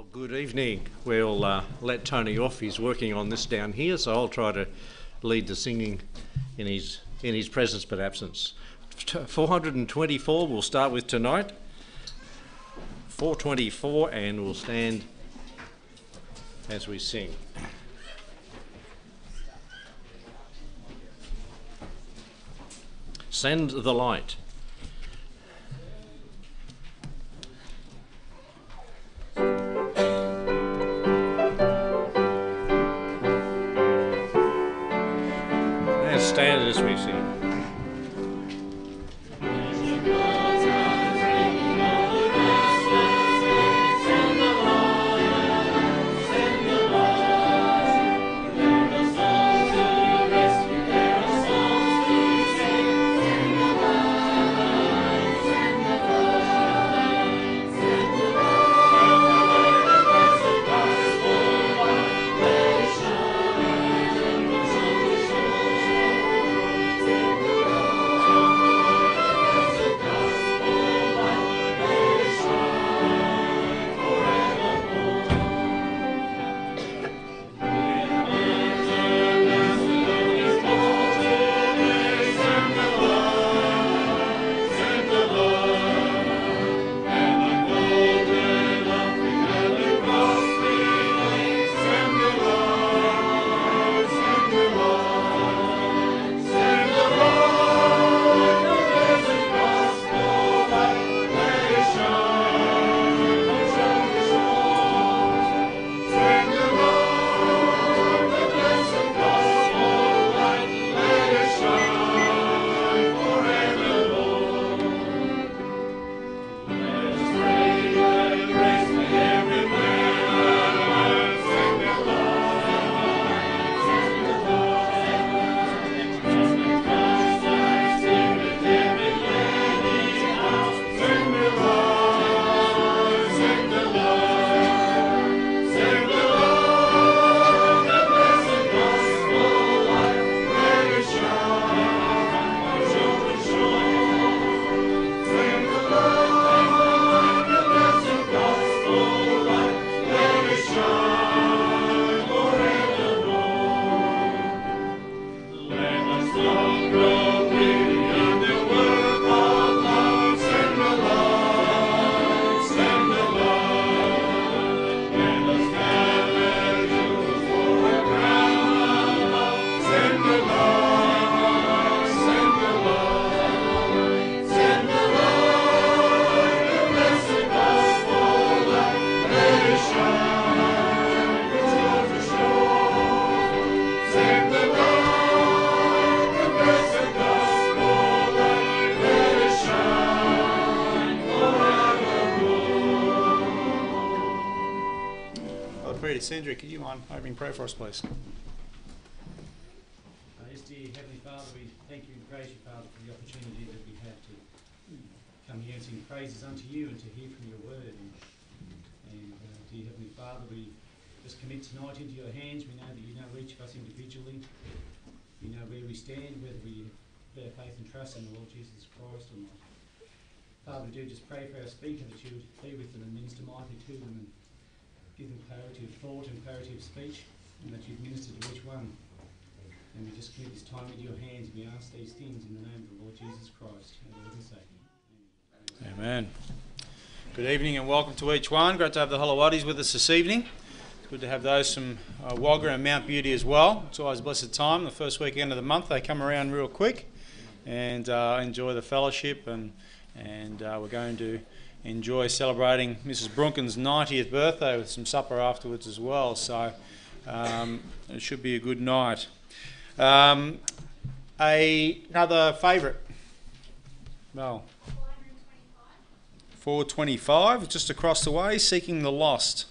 Well, good evening. We'll let Tony off. He's working on this down here, so I'll try to lead the singing in his presence but absence. 424 we'll start with tonight. 424, and we'll stand as we sing. Send the light. Stand as we sing. Sandra, could you mind opening prayer for us, please? Yes, dear Heavenly Father, we thank you and praise you, Father, for the opportunity that we have to come here and sing praises unto you and to hear from your word. And dear Heavenly Father, we just commit tonight into your hands. We know that you know each of us individually. You know where we stand, whether we put our faith and trust in the Lord Jesus Christ or not. Father, we do just pray for our speaker that you would be with them and minister mightily to them and give them clarity of thought and clarity of speech, and that you've ministered to each one. And we just commit this time into your hands, and we ask these things in the name of the Lord Jesus Christ. Amen. Good evening and welcome to each one. Great to have the Holowaties with us this evening. It's good to have those from Wagga and Mount Beauty as well. It's always a blessed time. The first weekend of the month, they come around real quick and enjoy the fellowship, and we're going to enjoy celebrating Mrs. Brunken's 90th birthday with some supper afterwards as well, so it should be a good night. Another favourite? Well, 425, just across the way, Seeking the Lost.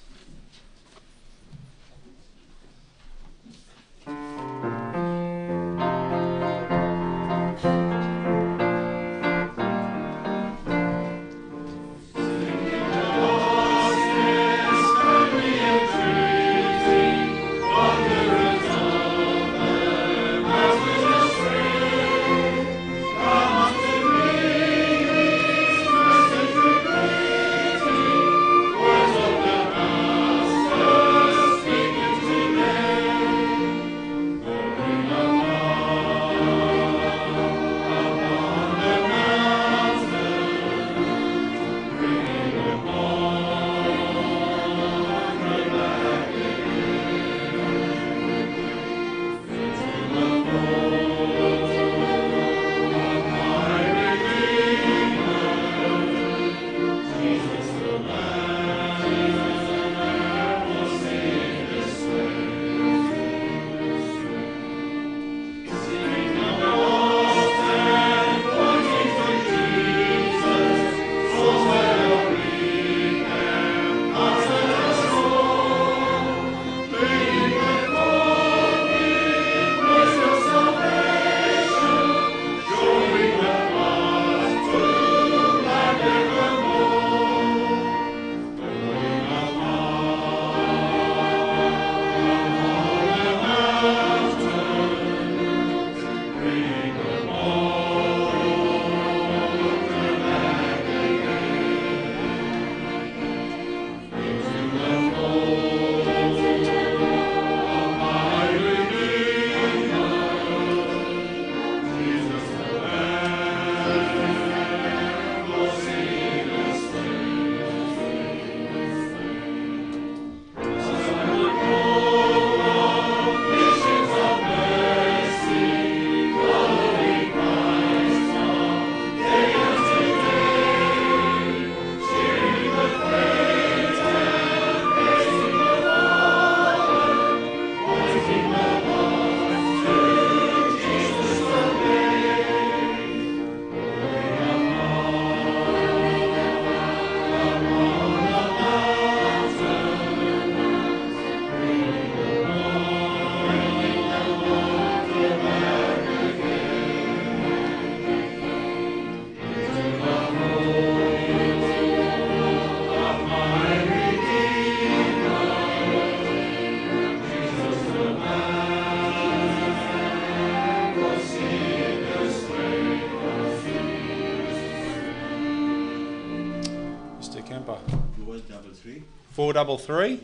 433.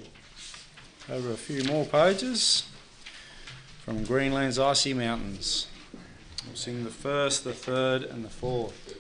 Over a few more pages. From Greenland's Icy Mountains. We'll sing the first, the third and the fourth.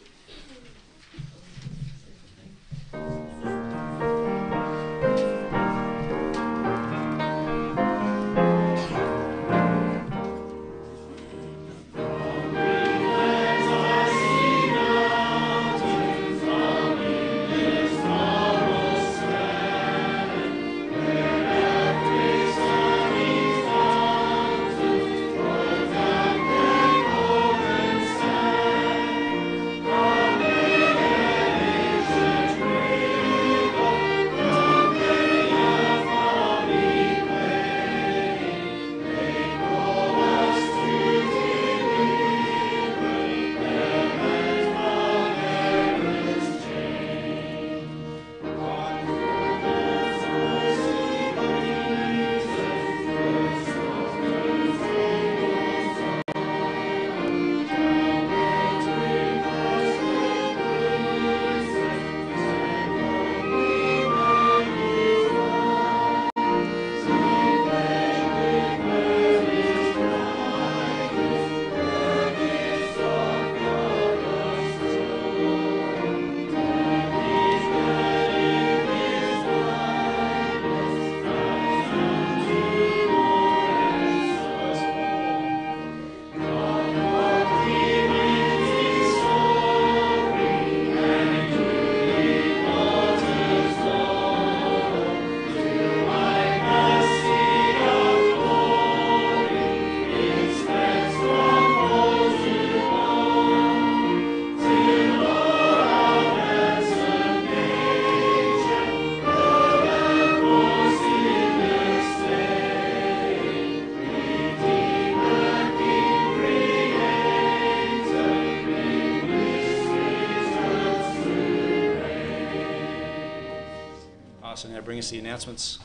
So now bring us the announcements.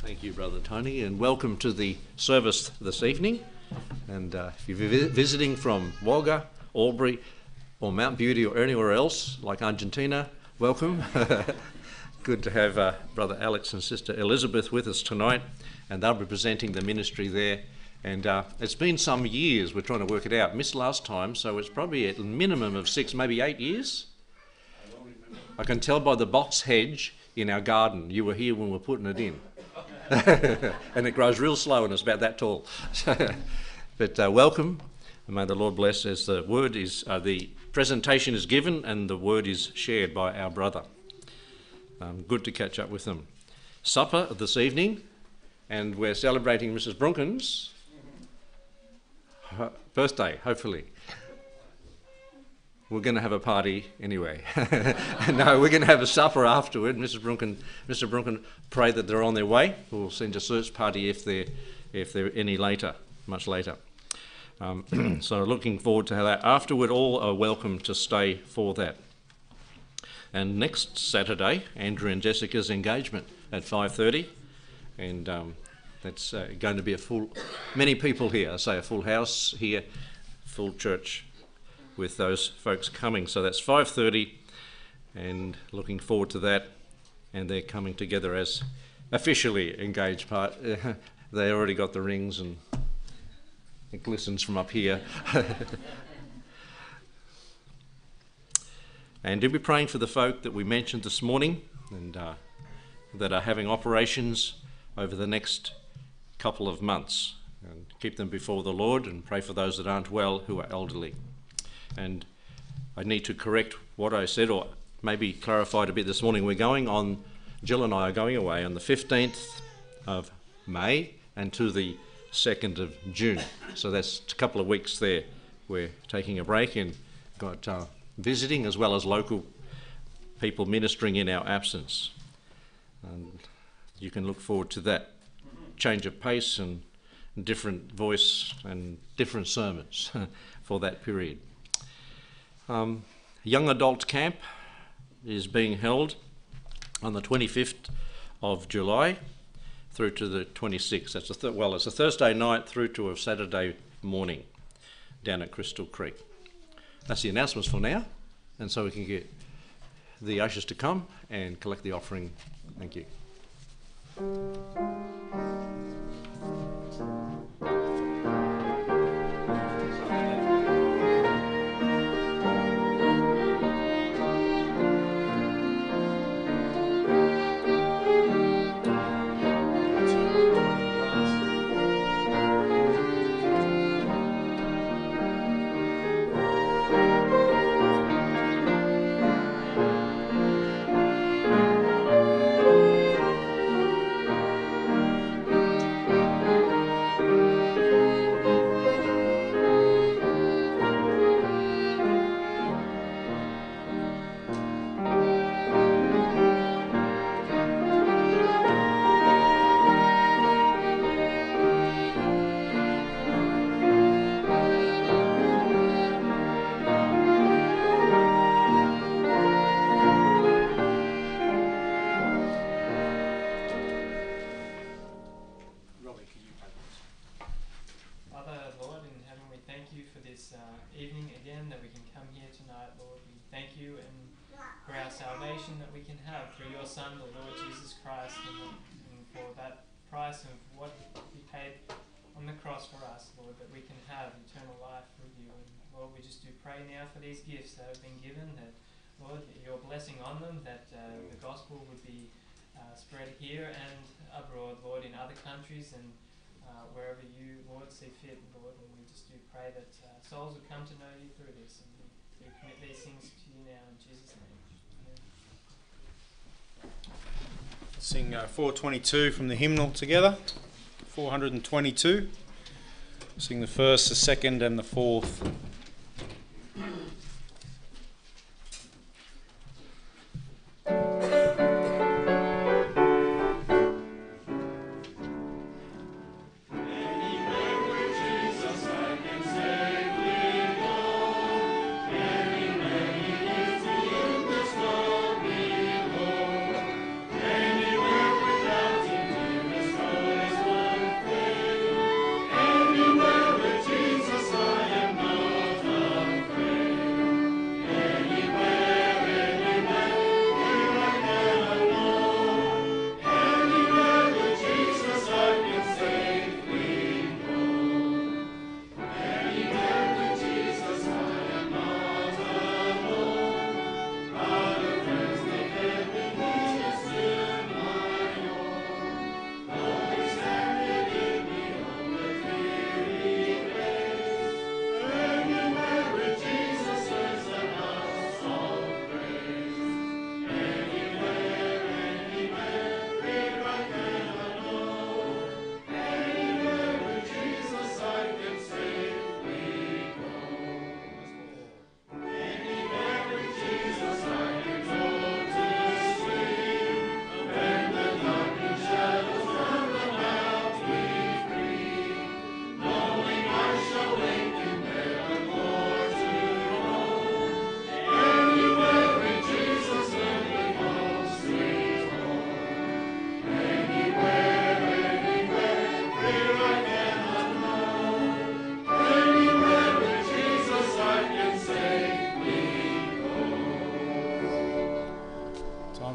Thank you, Brother Tony, and welcome to the service this evening. And if you're visiting from Wagga, Albury, or Mount Beauty, or anywhere else like Argentina, welcome. Good to have Brother Alex and Sister Elizabeth with us tonight, and they'll be presenting the ministry there. And it's been some years, we're trying to work it out. Missed last time, so it's probably a minimum of 6, maybe 8 years. I can tell by the box hedge in our garden. You were here when we were putting it in. And it grows real slow and it's about that tall. But welcome, and may the Lord bless as the word is, the presentation is given and the word is shared by our brother. Good to catch up with them. Supper this evening, and we're celebrating Mrs. Brunken's birthday, hopefully. We're going to have a party anyway. No, we're going to have a supper afterward. Mr. Brunken, pray that they're on their way. We'll send a search party if they're any later, much later. So looking forward to that. Afterward, all are welcome to stay for that. And next Saturday, Andrew and Jessica's engagement at 5:30, and that's going to be many people here. I say a full house here, full church, with those folks coming. So that's 5:30, and looking forward to that. And they're coming together as officially engaged part. They already got the rings and it glistens from up here. And do be praying for the folk that we mentioned this morning and that are having operations over the next couple of months. And keep them before the Lord, and pray for those that aren't well, who are elderly. And I need to correct what I said, or maybe clarified a bit this morning. Jill and I are going away on the 15th of May and to the 2nd of June. So that's a couple of weeks there. We're taking a break and got visiting as well as local people ministering in our absence. And you can look forward to that change of pace and different voice and different sermons for that period. Young adult camp is being held on the 25th of July through to the 26th. That's it's a Thursday night through to a Saturday morning down at Crystal Creek. That's the announcements for now, and so we can get the ushers to come and collect the offering. Thank you. Evening again that we can come here tonight, Lord. We thank you and for our salvation that we can have through your Son, the Lord Jesus Christ, and for that price and what he paid on the cross for us, Lord, that we can have eternal life with you. And Lord, we just do pray now for these gifts that have been given, that Lord, your blessing on them, that the gospel would be spread here and abroad, Lord, in other countries and wherever you, Lord, see fit, Lord. And we just do pray that souls would come to know you through this. And we commit these things to you now in Jesus' name. Amen. Sing 422 from the hymnal together. 422. Sing the first, the second and the fourth.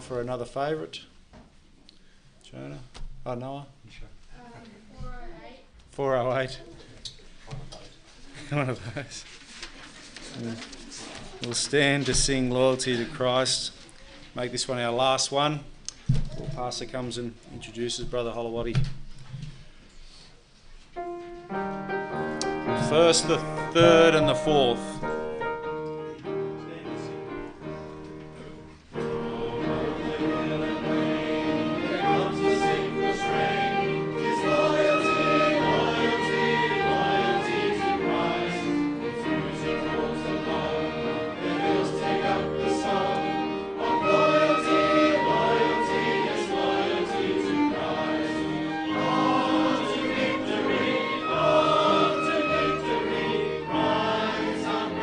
For another favourite, Jonah. Oh, Noah. 408. 408. One of those. We'll stand to sing Loyalty to Christ. Make this one our last one. The pastor comes and introduces Brother Holowaty. First, the third, and the fourth. Rise on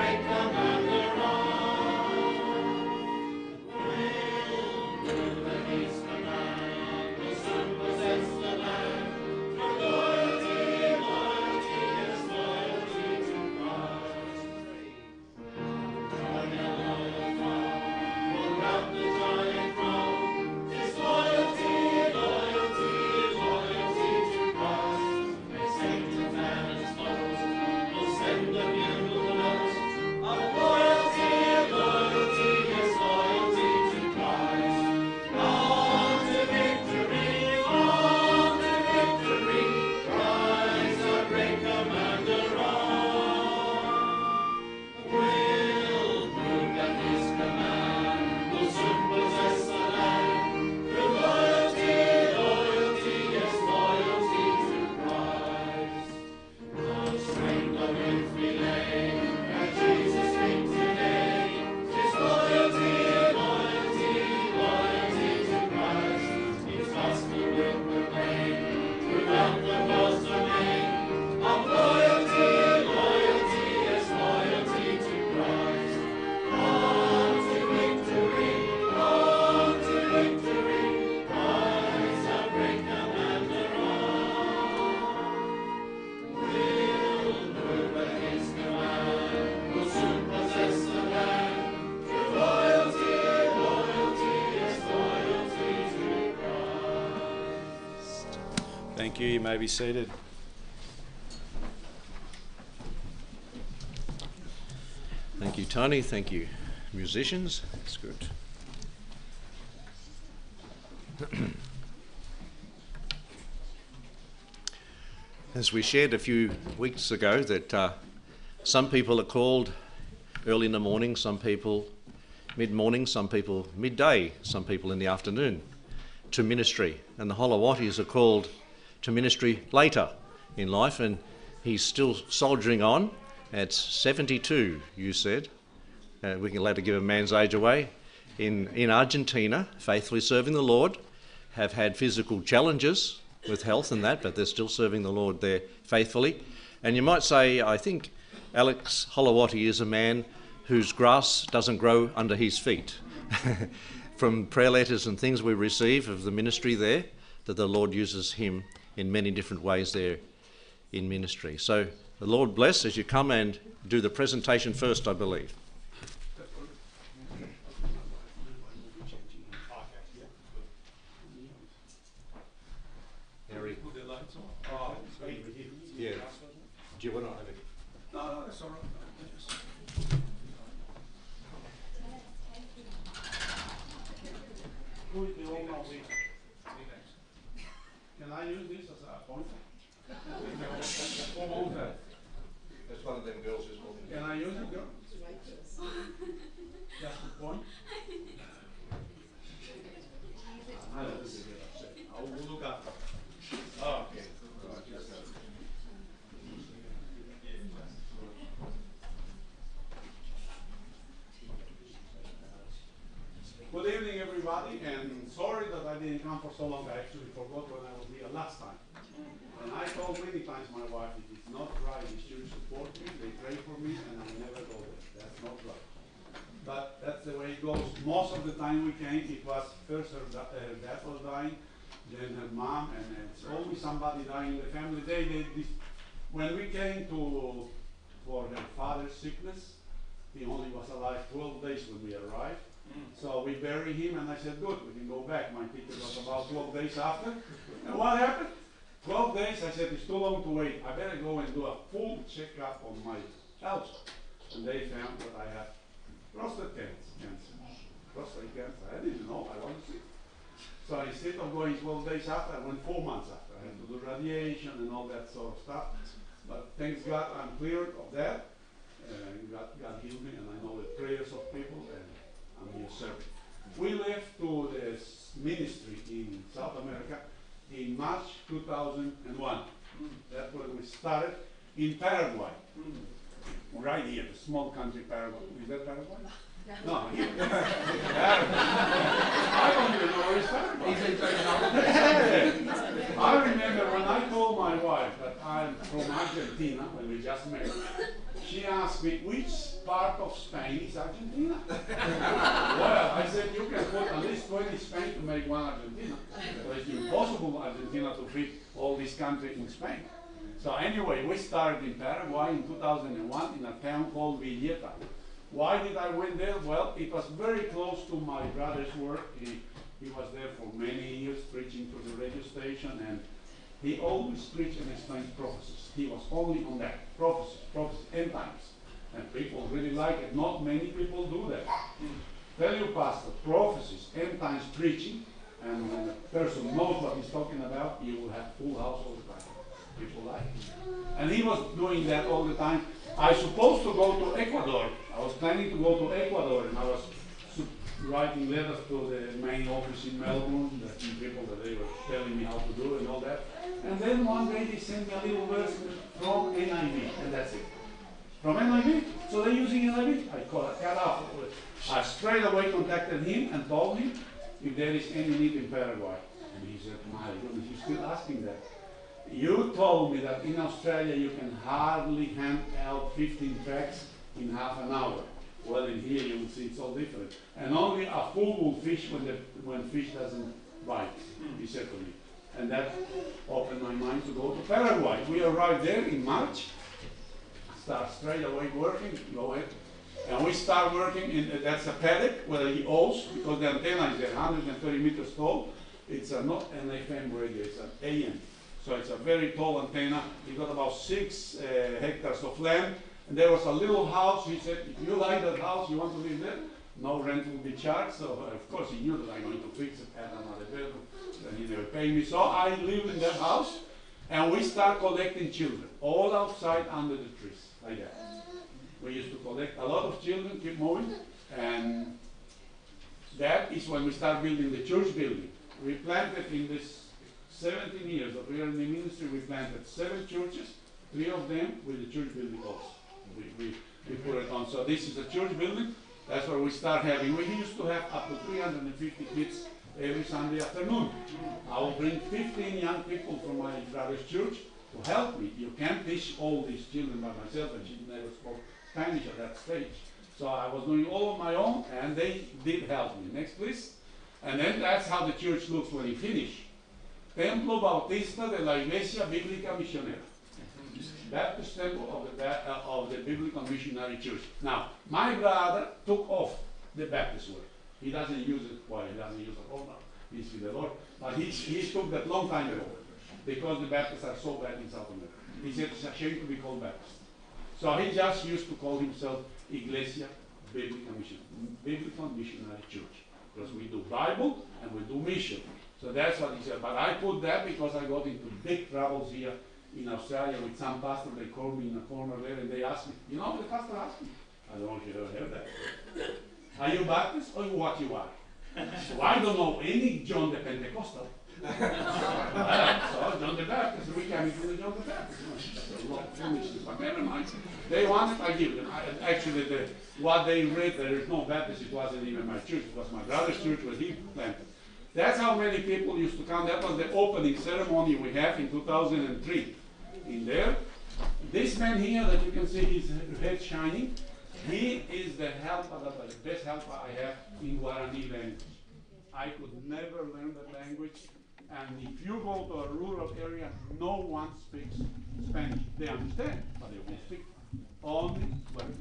Thank you. You may be seated. Thank you, Tony. Thank you, musicians. That's good. As we shared a few weeks ago, that some people are called early in the morning, some people mid-morning, some people midday, some people in the afternoon to ministry. And the Holowaties are called to ministry later in life, and he's still soldiering on at 72, you said. We can later give a man's age away. In Argentina, faithfully serving the Lord, have had physical challenges with health and that, but they're still serving the Lord there faithfully. And you might say, I think Alex Holowaty is a man whose grass doesn't grow under his feet. From prayer letters and things we receive of the ministry there, that the Lord uses him in many different ways there in ministry. So the Lord bless as you come and do the presentation first, I believe. Yeah. Do you want to have it? No, that's all right. Can I use this as a pointer? That's one of them girls who's walking. Can I use it, girl? Just to point? I will look after. Oh, okay. Good evening, everybody, and sorry that I didn't come for so long. I actually forgot when I was here last time. And I told many times my wife, it is not right. They should support me, they pray for me, and I never go there. That's not right. But that's the way it goes. Most of the time we came, it was first her dad was dying, then her mom, and it's always somebody dying in the family. When we came for her father's sickness, he only was alive 12 days when we arrived. So we buried him, and I said, good, we can go back. My ticket was about 12 days after. And what happened? 12 days, I said, it's too long to wait. I better go and do a full checkup on my health. And they found that I had prostate cancer. Prostate cancer. I didn't know. I wanted to see. So instead of going 12 days after, I went 4 months after. I had to do radiation and all that sort of stuff. But thanks God, I'm cleared of that. God healed me, and I know the prayers of people, and I'm here serving. We left to this ministry in South America in March 2001. That's when we started in Paraguay. Right here, the small country Paraguay. Is that Paraguay? No, here. I don't even know where it's Paraguay. I remember when I told my wife that I'm from Argentina, when we just met, she asked me, which part of Spain is Argentina? Well, I said, you can put at least 20 Spain to make one Argentina. So it's impossible Argentina to fit all these countries in Spain. So anyway, we started in Paraguay in 2001 in a town called Villeta. Why did I went there? Well, it was very close to my brother's work. He was there for many years preaching to the radio station, and he always preached and explained prophecies. He was only on that, prophecies, end times. And people really like it. Not many people do that. Tell you, Pastor, prophecies, end times preaching, and when a person knows what he's talking about, you will have full house all the time. People like it. And he was doing that all the time. I was supposed to go to Ecuador. I was planning to go to Ecuador, and I was writing letters to the main office in Melbourne, the people that they were telling me how to do and all that. And then one day they sent me a little verse from NIV, and that's it. From NIV? So they're using NIV? I cut off. I straight away contacted him and told him if there is any need in Paraguay. And he said, my goodness, you're still asking that. You told me that in Australia you can hardly hand out 15 tracts in half an hour. Well, in here you will see it's all different. And only a fool will fish when fish doesn't bite, he said to me. And that opened my mind to go to Paraguay. We arrived there in March, start straight away working, go ahead. And we start working, that's a paddock where he owns, because the antenna is there, 130 meters tall. It's not an FM radio, it's an AM. So it's a very tall antenna. He got about 6 hectares of land. And there was a little house. He said, if you like that house, you want to live there? No rent will be charged. So of course he knew that I'm going to fix it, add another bedroom. Then he never paid me. So I live in that house. And we start collecting children, all outside under the trees, like that. We used to collect a lot of children, keep moving. And that is when we start building the church building. We planted in this 17 years that we are in the ministry, we planted 7 churches, 3 of them with the church building also. We put it on. So this is a church building. That's where we start having. We used to have up to 350 kids every Sunday afternoon. I will bring 15 young people from my brother's church to help me. You can't teach all these children by myself, and she never spoke Spanish at that stage. So I was doing all on my own, and they did help me. Next, please. And then that's how the church looks when you finish. Templo Bautista de la Iglesia Bíblica Missionera. Baptist Temple of the Biblical Missionary Church. Now, my brother took off the Baptist word. He doesn't use it, well, he doesn't use it all now. He's with the Lord. But he took that long time ago because the Baptists are so bad in South America. He said it's a shame to be called Baptist. So he just used to call himself Iglesia Biblical Missionary Church. Because we do Bible and we do mission. So that's what he said. But I put that because I got into big troubles here in Australia with some pastor. They called me in a corner there and they asked me, you know, the pastor asked me. I don't know if you ever heard that. Are you Baptist or what you are? So I don't know any John the Pentecostal. So John the Baptist, we came into the John the Baptist. But never mind. They wanted, I give them. Actually, what they read, there is no Baptist, it wasn't even my church. It was my brother's church where he planted. That's how many people used to come. That was the opening ceremony we have in 2003. In there, this man here that you can see his head shining, he is the helper, the best helper I have in Guarani language. I could never learn that language. And if you go to a rural area, no one speaks Spanish. They understand, but they won't speak. Only words.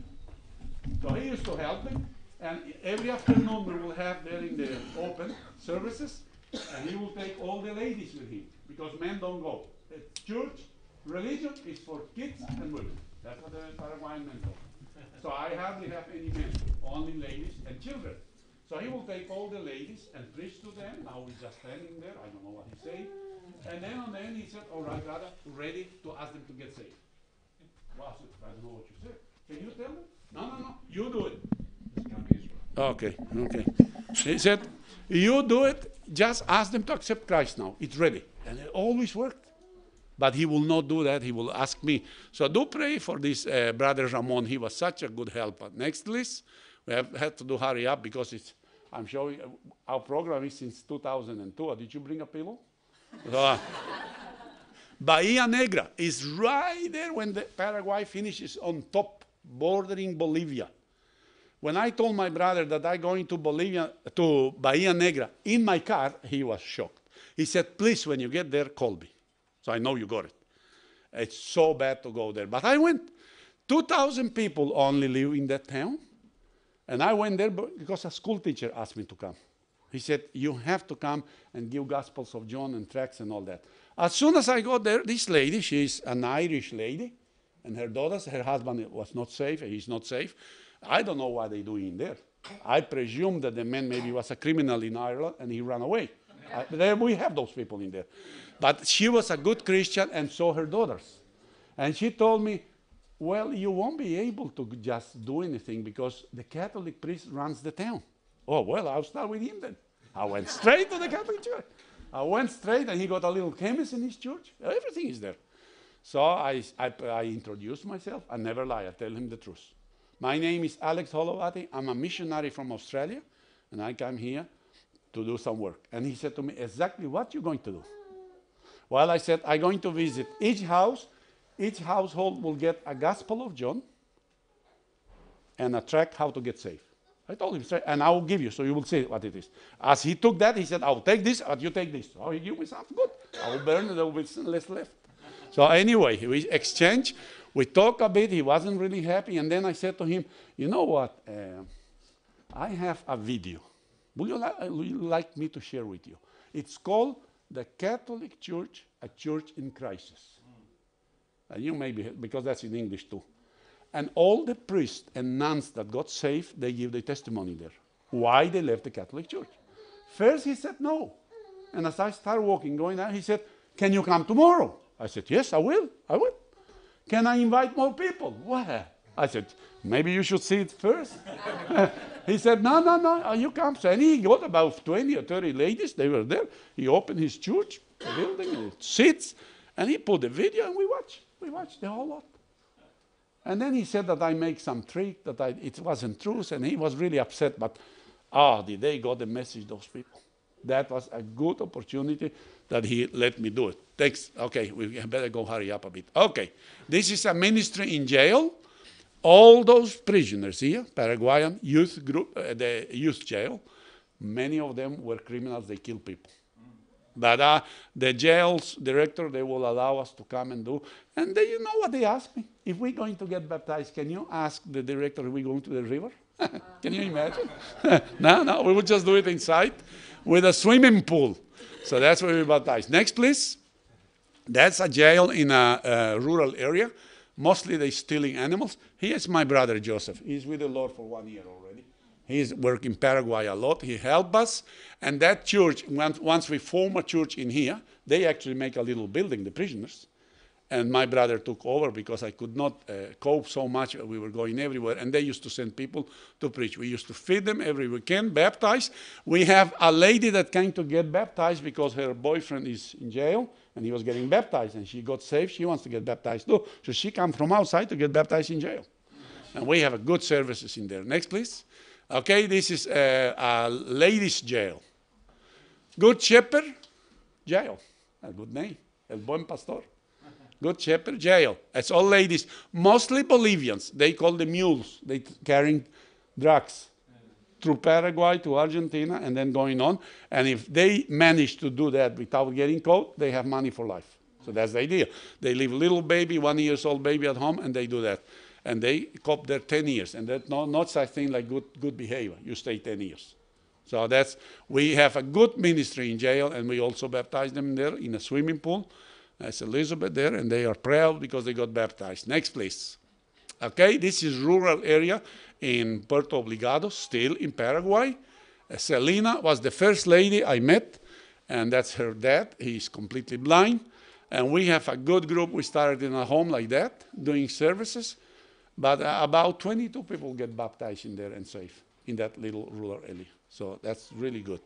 So he used to help me. And every afternoon we will have there in the open services, and he will take all the ladies with him, because men don't go. Church, religion is for kids and women. That's what the Paraguayan men do. So I hardly have any men, only ladies and children. So he will take all the ladies and preach to them. Now he's just standing there, I don't know what he's saying. And then on the end he said, all right, brother, ready to ask them to get saved. Well, I don't know what you said. Can you tell them? No, you do it. Okay. He said, you do it, just ask them to accept Christ now. It's ready. And it always worked. But he will not do that. He will ask me. So do pray for this brother Ramon. He was such a good helper. Next list. We have had to do hurry up because I'm showing our program is since 2002. Did you bring a pillow? Bahia Negra is right there when the Paraguay finishes on top, bordering Bolivia. When I told my brother that I'm going to Bahia Negra in my car, he was shocked. He said, please, when you get there, call me. So I know you got it. It's so bad to go there. But I went. 2,000 people only live in that town. And I went there because a school teacher asked me to come. He said, you have to come and give Gospels of John and tracts and all that. As soon as I got there, this lady, she's an Irish lady, and her daughters, her husband was not safe, he's not safe. I don't know what they're doing there. I presume that the man maybe was a criminal in Ireland and he ran away. There we have those people in there. But she was a good Christian and so her daughters. And she told me, well, you won't be able to just do anything because the Catholic priest runs the town. Oh, well, I'll start with him then. I went straight to the Catholic church. I went straight and he got a little chemist in his church. Everything is there. So I introduced myself. I never lie. I tell him the truth. My name is Alex Holowaty. I'm a missionary from Australia, and I come here to do some work. And he said to me, exactly what you going to do? Well, I said, I'm going to visit each house. Each household will get a Gospel of John and a tract how to get saved. I told him, and I will give you, so you will see what it is. As he took that, he said, I'll take this, but you take this. Oh, he gave me something good. I will burn it, there will be less left. So anyway, we exchanged. We talked a bit. He wasn't really happy. And then I said to him, you know what? I have a video. Would you like me to share with you? It's called the Catholic Church a church in crisis. And you maybe, because that's in English too. And all the priests and nuns that got saved, they give their testimony there. Why they left the Catholic Church. First he said no. And as I started walking, going out, he said, can you come tomorrow? I said, yes, I will. Can I invite more people? Well, I said, maybe you should see it first. He said, no, you come. So, and he got about 20 or 30 ladies. They were there. He opened his church building, and it sits, and he put the video, and we watched. We watched the whole lot. And then he said that I make some trick, that it wasn't true, and he was really upset. But, did they got the message, those people? That was a good opportunity that he let me do it. Thanks. Okay, we better go hurry up a bit. Okay, this is a ministry in jail. All those prisoners here, Paraguayan youth group, the youth jail, many of them were criminals. They killed people. But the jail's director, they will allow us to come and do. And they, you know what they asked me? If we're going to get baptized, can you ask the director if we're going to the river? Can you imagine? No, we would just do it inside with a swimming pool. So that's where we baptize. Next, please. That's a jail in a rural area. Mostly they're stealing animals. Here's my brother Joseph. He's with the Lord for 1 year already. He's worked in Paraguay a lot. He helped us. And that church, once we form a church in here, they actually make a little building, the prisoners. And my brother took over because I could not cope so much. We were going everywhere. And they used to send people to preach. We used to feed them every weekend, baptize. We have a lady that came to get baptized because her boyfriend is in jail. And he was getting baptized. And she got saved. She wants to get baptized too. So she comes from outside to get baptized in jail. And we have a good services in there. Next, please. Okay, this is a ladies' jail. Good Shepherd Jail. A good name. El Buen Pastor. Good Shepherd Jail. It's all ladies. Mostly Bolivians. They call the mules. They carrying drugs through Paraguay to Argentina and then going on. And if they manage to do that without getting caught, they have money for life. So that's the idea. They leave a little baby, 1 year old baby at home, and they do that. And they cop there 10 years. And that's not such thing like good behavior. You stay 10 years. So we have a good ministry in jail, and we also baptize them there in a swimming pool. That's Elizabeth there, and they are proud because they got baptized. Next, please. Okay, this is rural area in Puerto Obligado, still in Paraguay. Selena was the first lady I met, and that's her dad. He's completely blind. And we have a good group. We started in a home like that, doing services. But about 22 people get baptized in there and saved in that little rural area. So that's really good.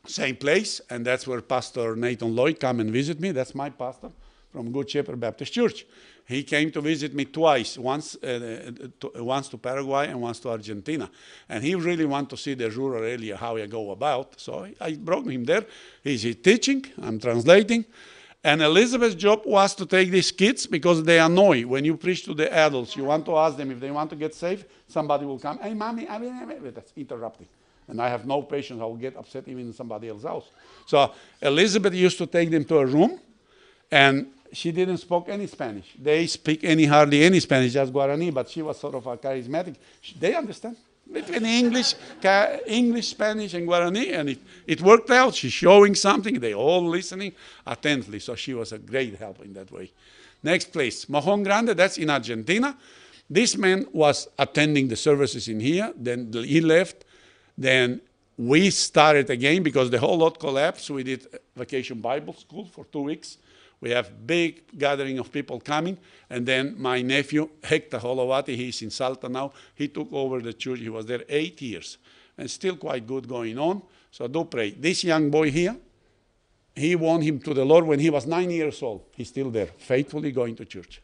Same place, and that's where Pastor Nathan Lloyd come and visit me. That's my pastor from Good Shepherd Baptist Church. He came to visit me twice, once to Paraguay and once to Argentina. And he really wanted to see the rural area, how I go about. So I brought him there. He's teaching, I'm translating. And Elizabeth's job was to take these kids because they annoy. When you preach to the adults, you want to ask them if they want to get saved, somebody will come, hey, mommy, that's interrupting. And I have no patience. I will get upset even in somebody else's house. So Elizabeth used to take them to a room, and she didn't speak any Spanish. They speak hardly any Spanish, just Guarani, but she was sort of a charismatic. They understand. Between English, Spanish, and Guarani, and it worked out. She's showing something. They all listening attentively. So she was a great help in that way. Next place, Mojon Grande, that's in Argentina. This man was attending the services in here. Then he left. Then we started again because the whole lot collapsed. We did Vacation Bible School for 2 weeks. We have big gathering of people coming. And then my nephew, Hector Holowaty, he's in Salta now. He took over the church. He was there 8 years. And still quite good going on. So do pray. This young boy here, he won him to the Lord when he was 9 years old. He's still there, faithfully going to church.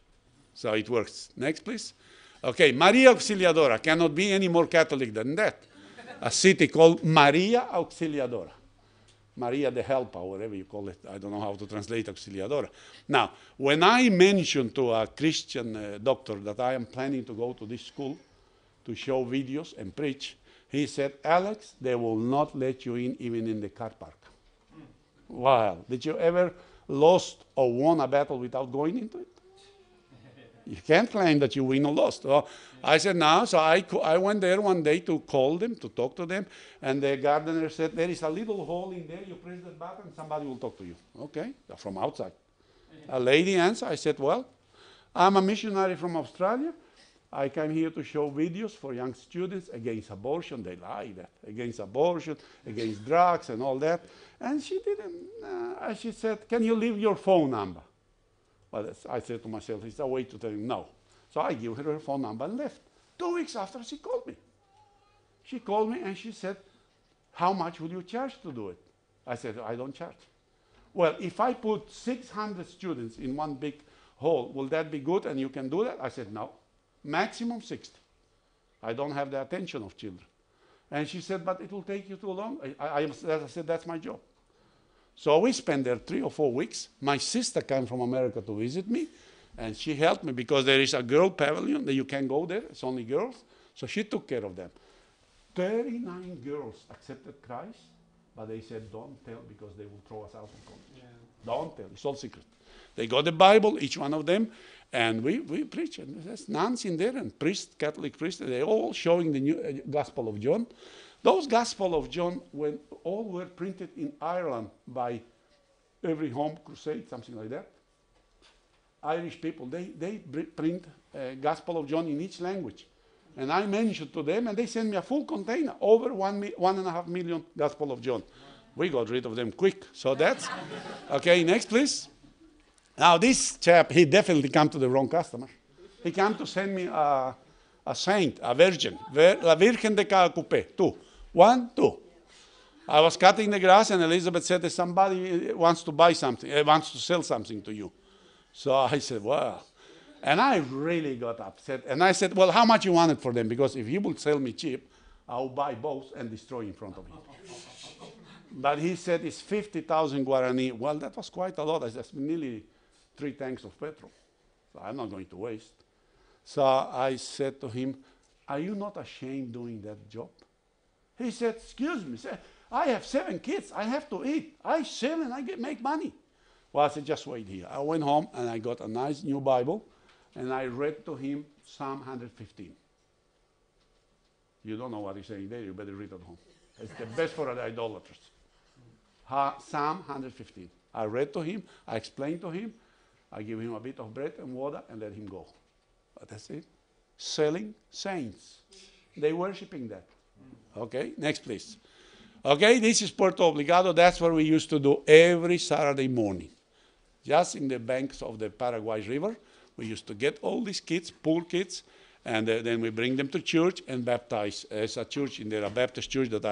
So it works. Next, please. Okay, Maria Auxiliadora. Cannot be any more Catholic than that. A city called Maria Auxiliadora. Maria the Helper, whatever you call it. I don't know how to translate Auxiliadora. Now, when I mentioned to a Christian doctor that I am planning to go to this school to show videos and preach, he said, Alex, they will not let you in even in the car park. Wow. Did you ever lost or won a battle without going into it? You can't claim that you win or lost. So I said, no. So I went there one day to call them, to talk to them. And the gardener said, there is a little hole in there. You press that button, somebody will talk to you. Okay, from outside. A lady answered. I said, well, I'm a missionary from Australia. I came here to show videos for young students against abortion. They like that. Against abortion, against drugs and all that. And she didn't, she said, can you leave your phone number? Well, I said to myself, it's a way to tell him no. So I gave her phone number and left. 2 weeks after, she called me. She called me and she said, how much will you charge to do it? I said, I don't charge. Well, if I put 600 students in one big hall, will that be good and you can do that? I said, no. Maximum 60. I don't have the attention of children. And she said, but it will take you too long. I said, that's my job. So we spent there 3 or 4 weeks. My sister came from America to visit me, and she helped me because there is a girl pavilion that you can go there. It's only girls. So she took care of them. 39 girls accepted Christ, but they said, don't tell because they will throw us out of college. Yeah. Don't tell. It's all secret. They got the Bible, each one of them, and we preach. And there's nuns in there and priests, Catholic priests. They're all showing the new Gospel of John. Those Gospel of John, when all were printed in Ireland by Every Home Crusade, something like that. Irish people, they print Gospel of John in each language. And I mentioned to them, and they sent me a full container, over 1.5 million Gospel of John. We got rid of them quick. So that's, okay, next please. Now this chap, he definitely come to the wrong customer. He came to send me a saint, a virgin, la Virgen de cada coupé, 2. 1, 2. I was cutting the grass and Elizabeth said that somebody wants to buy something, wants to sell something to you. So I said, well, and I really got upset. And I said, well, how much you want it for them? Because if you will sell me cheap, I'll buy both and destroy in front of you. But he said it's 50,000 Guarani. Well, that was quite a lot. That's nearly 3 tanks of petrol. So I'm not going to waste. So I said to him, are you not ashamed doing that job? He said, excuse me, I have 7 kids. I have to eat. I sell and I make money. Well, I said, just wait here. I went home and I got a nice new Bible and I read to him Psalm 115. You don't know what he's saying there. You better read at home. It's the best for the idolaters. Psalm 115. I read to him. I explained to him. I give him a bit of bread and water and let him go. But that's it. Selling saints. They worshiping that. Okay, next please. Okay, this is Puerto Obligado. That's what we used to do every Saturday morning. Just in the banks of the Paraguay River. We used to get all these kids, poor kids, and then we bring them to church and baptize. There's a church in there, a Baptist church that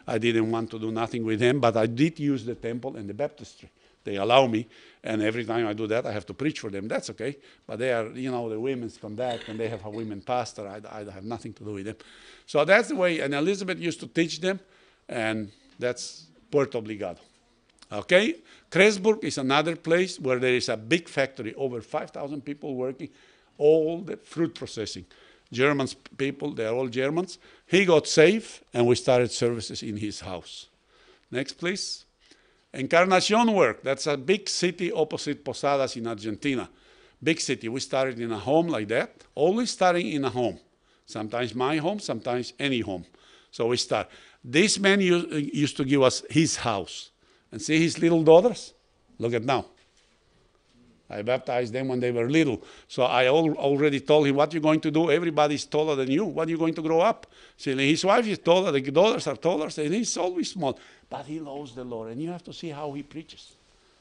I didn't want to do nothing with them, but I did use the temple and the baptistry. They allow me, and every time I do that, I have to preach for them. That's okay. But they are, you know, the women's conduct, and they have a women pastor. I have nothing to do with them. So that's the way, and Elizabeth used to teach them, and that's Puerto Obligado. Okay? Cresburg is another place where there is a big factory, over 5,000 people working, all the fruit processing. German people, they're all Germans. He got saved, and we started services in his house. Next, please. Encarnacion work, that's a big city opposite Posadas in Argentina. Big city. We started in a home like that, always starting in a home. Sometimes my home, sometimes any home. So we start. This man used to give us his house. And see his little daughters? Look at now. I baptized them when they were little. So I already told him, what are you going to do? Everybody's taller than you. What are you going to grow up? See, his wife is taller, the daughters are taller, and he's always small. But he loves the Lord, and you have to see how he preaches.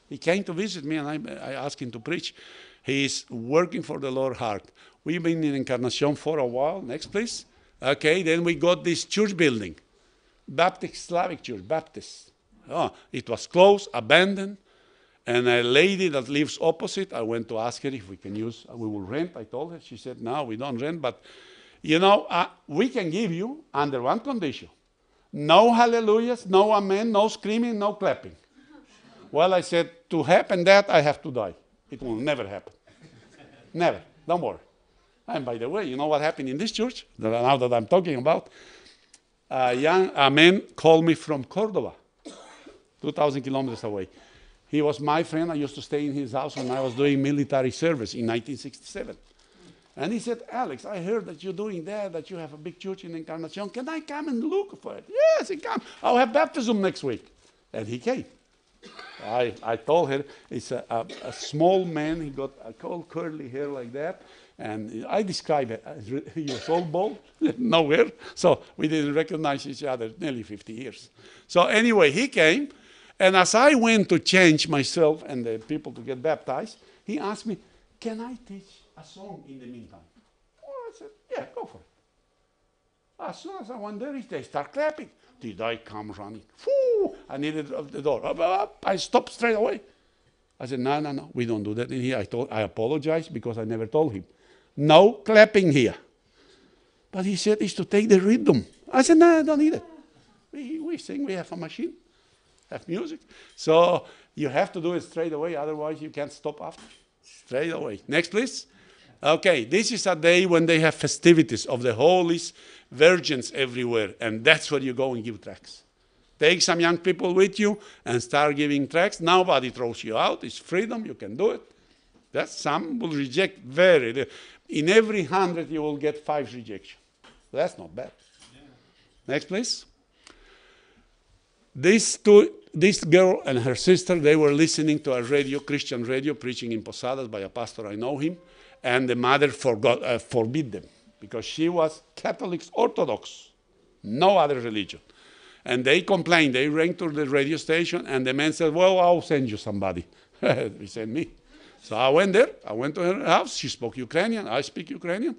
He came to visit me, and I asked him to preach. He's working for the Lord hard. We've been in Encarnacion for a while. Next, please. Okay, then we got this church building. Baptist Slavic Church, Baptist. Oh, it was closed, abandoned. And a lady that lives opposite, I went to ask her if we can use, we will rent. I told her. She said, no, we don't rent. But, you know, we can give you under one condition. No hallelujahs, no amen, no screaming, no clapping. Well, I said, to happen that, I have to die. It will never happen. Never. Don't worry. And by the way, you know what happened in this church, now that I'm talking about? A man called me from Cordoba, 2,000 kilometers away. He was my friend. I used to stay in his house when I was doing military service in 1967. And he said, Alex, I heard that you're doing that you have a big church in Encarnacion. Can I come and look for it? Yes, he come. I'll have baptism next week. And he came. I told her, it's a small man. He got a cold curly hair like that. And I describe it. He was all bald, no hair. So we didn't recognize each other nearly 50 years. So anyway, he came. And as I went to change myself and the people to get baptized, he asked me, can I teach a song in the meantime? Oh, I said, yeah, go for it. As soon as I went there, they start clapping. Did I come running? Whoo! I needed the door. I stopped straight away. I said, no, we don't do that in here. I apologized because I never told him. No clapping here. But he said it's to take the rhythm. I said, no, I don't need it. We sing, we have a machine, have music. So you have to do it straight away, otherwise you can't stop after. Straight away. Next, please. Okay, this is a day when they have festivities of the holies, virgins everywhere, and that's where you go and give tracts. Take some young people with you and start giving tracts. Nobody throws you out. It's freedom. You can do it. That some will reject in every 100 you will get 5 rejections. That's not bad. Yeah. Next, please. This girl and her sister, they were listening to a radio, Christian radio, preaching in Posadas by a pastor, I know him, and the mother forbid them because she was Catholic Orthodox, no other religion. And they complained. They rang to the radio station, and the man said, well, I'll send you somebody. He sent me. So I went there. I went to her house. She spoke Ukrainian. I speak Ukrainian.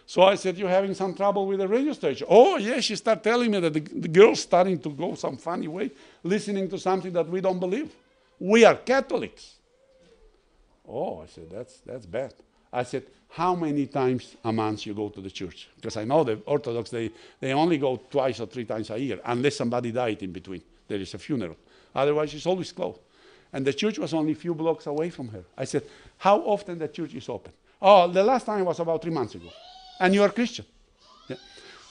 So I said, you're having some trouble with the radio station. Oh, yeah, she started telling me that the girl's starting to go some funny way, listening to something that we don't believe. We are Catholics. Oh, I said, that's bad. I said, how many times a month you go to the church? Because I know the Orthodox, they only go 2 or 3 times a year, unless somebody died in between. There is a funeral. Otherwise, it's always closed. And the church was only a few blocks away from her. I said, how often the church is open? Oh, the last time was about 3 months ago. And you are Christian. Yeah.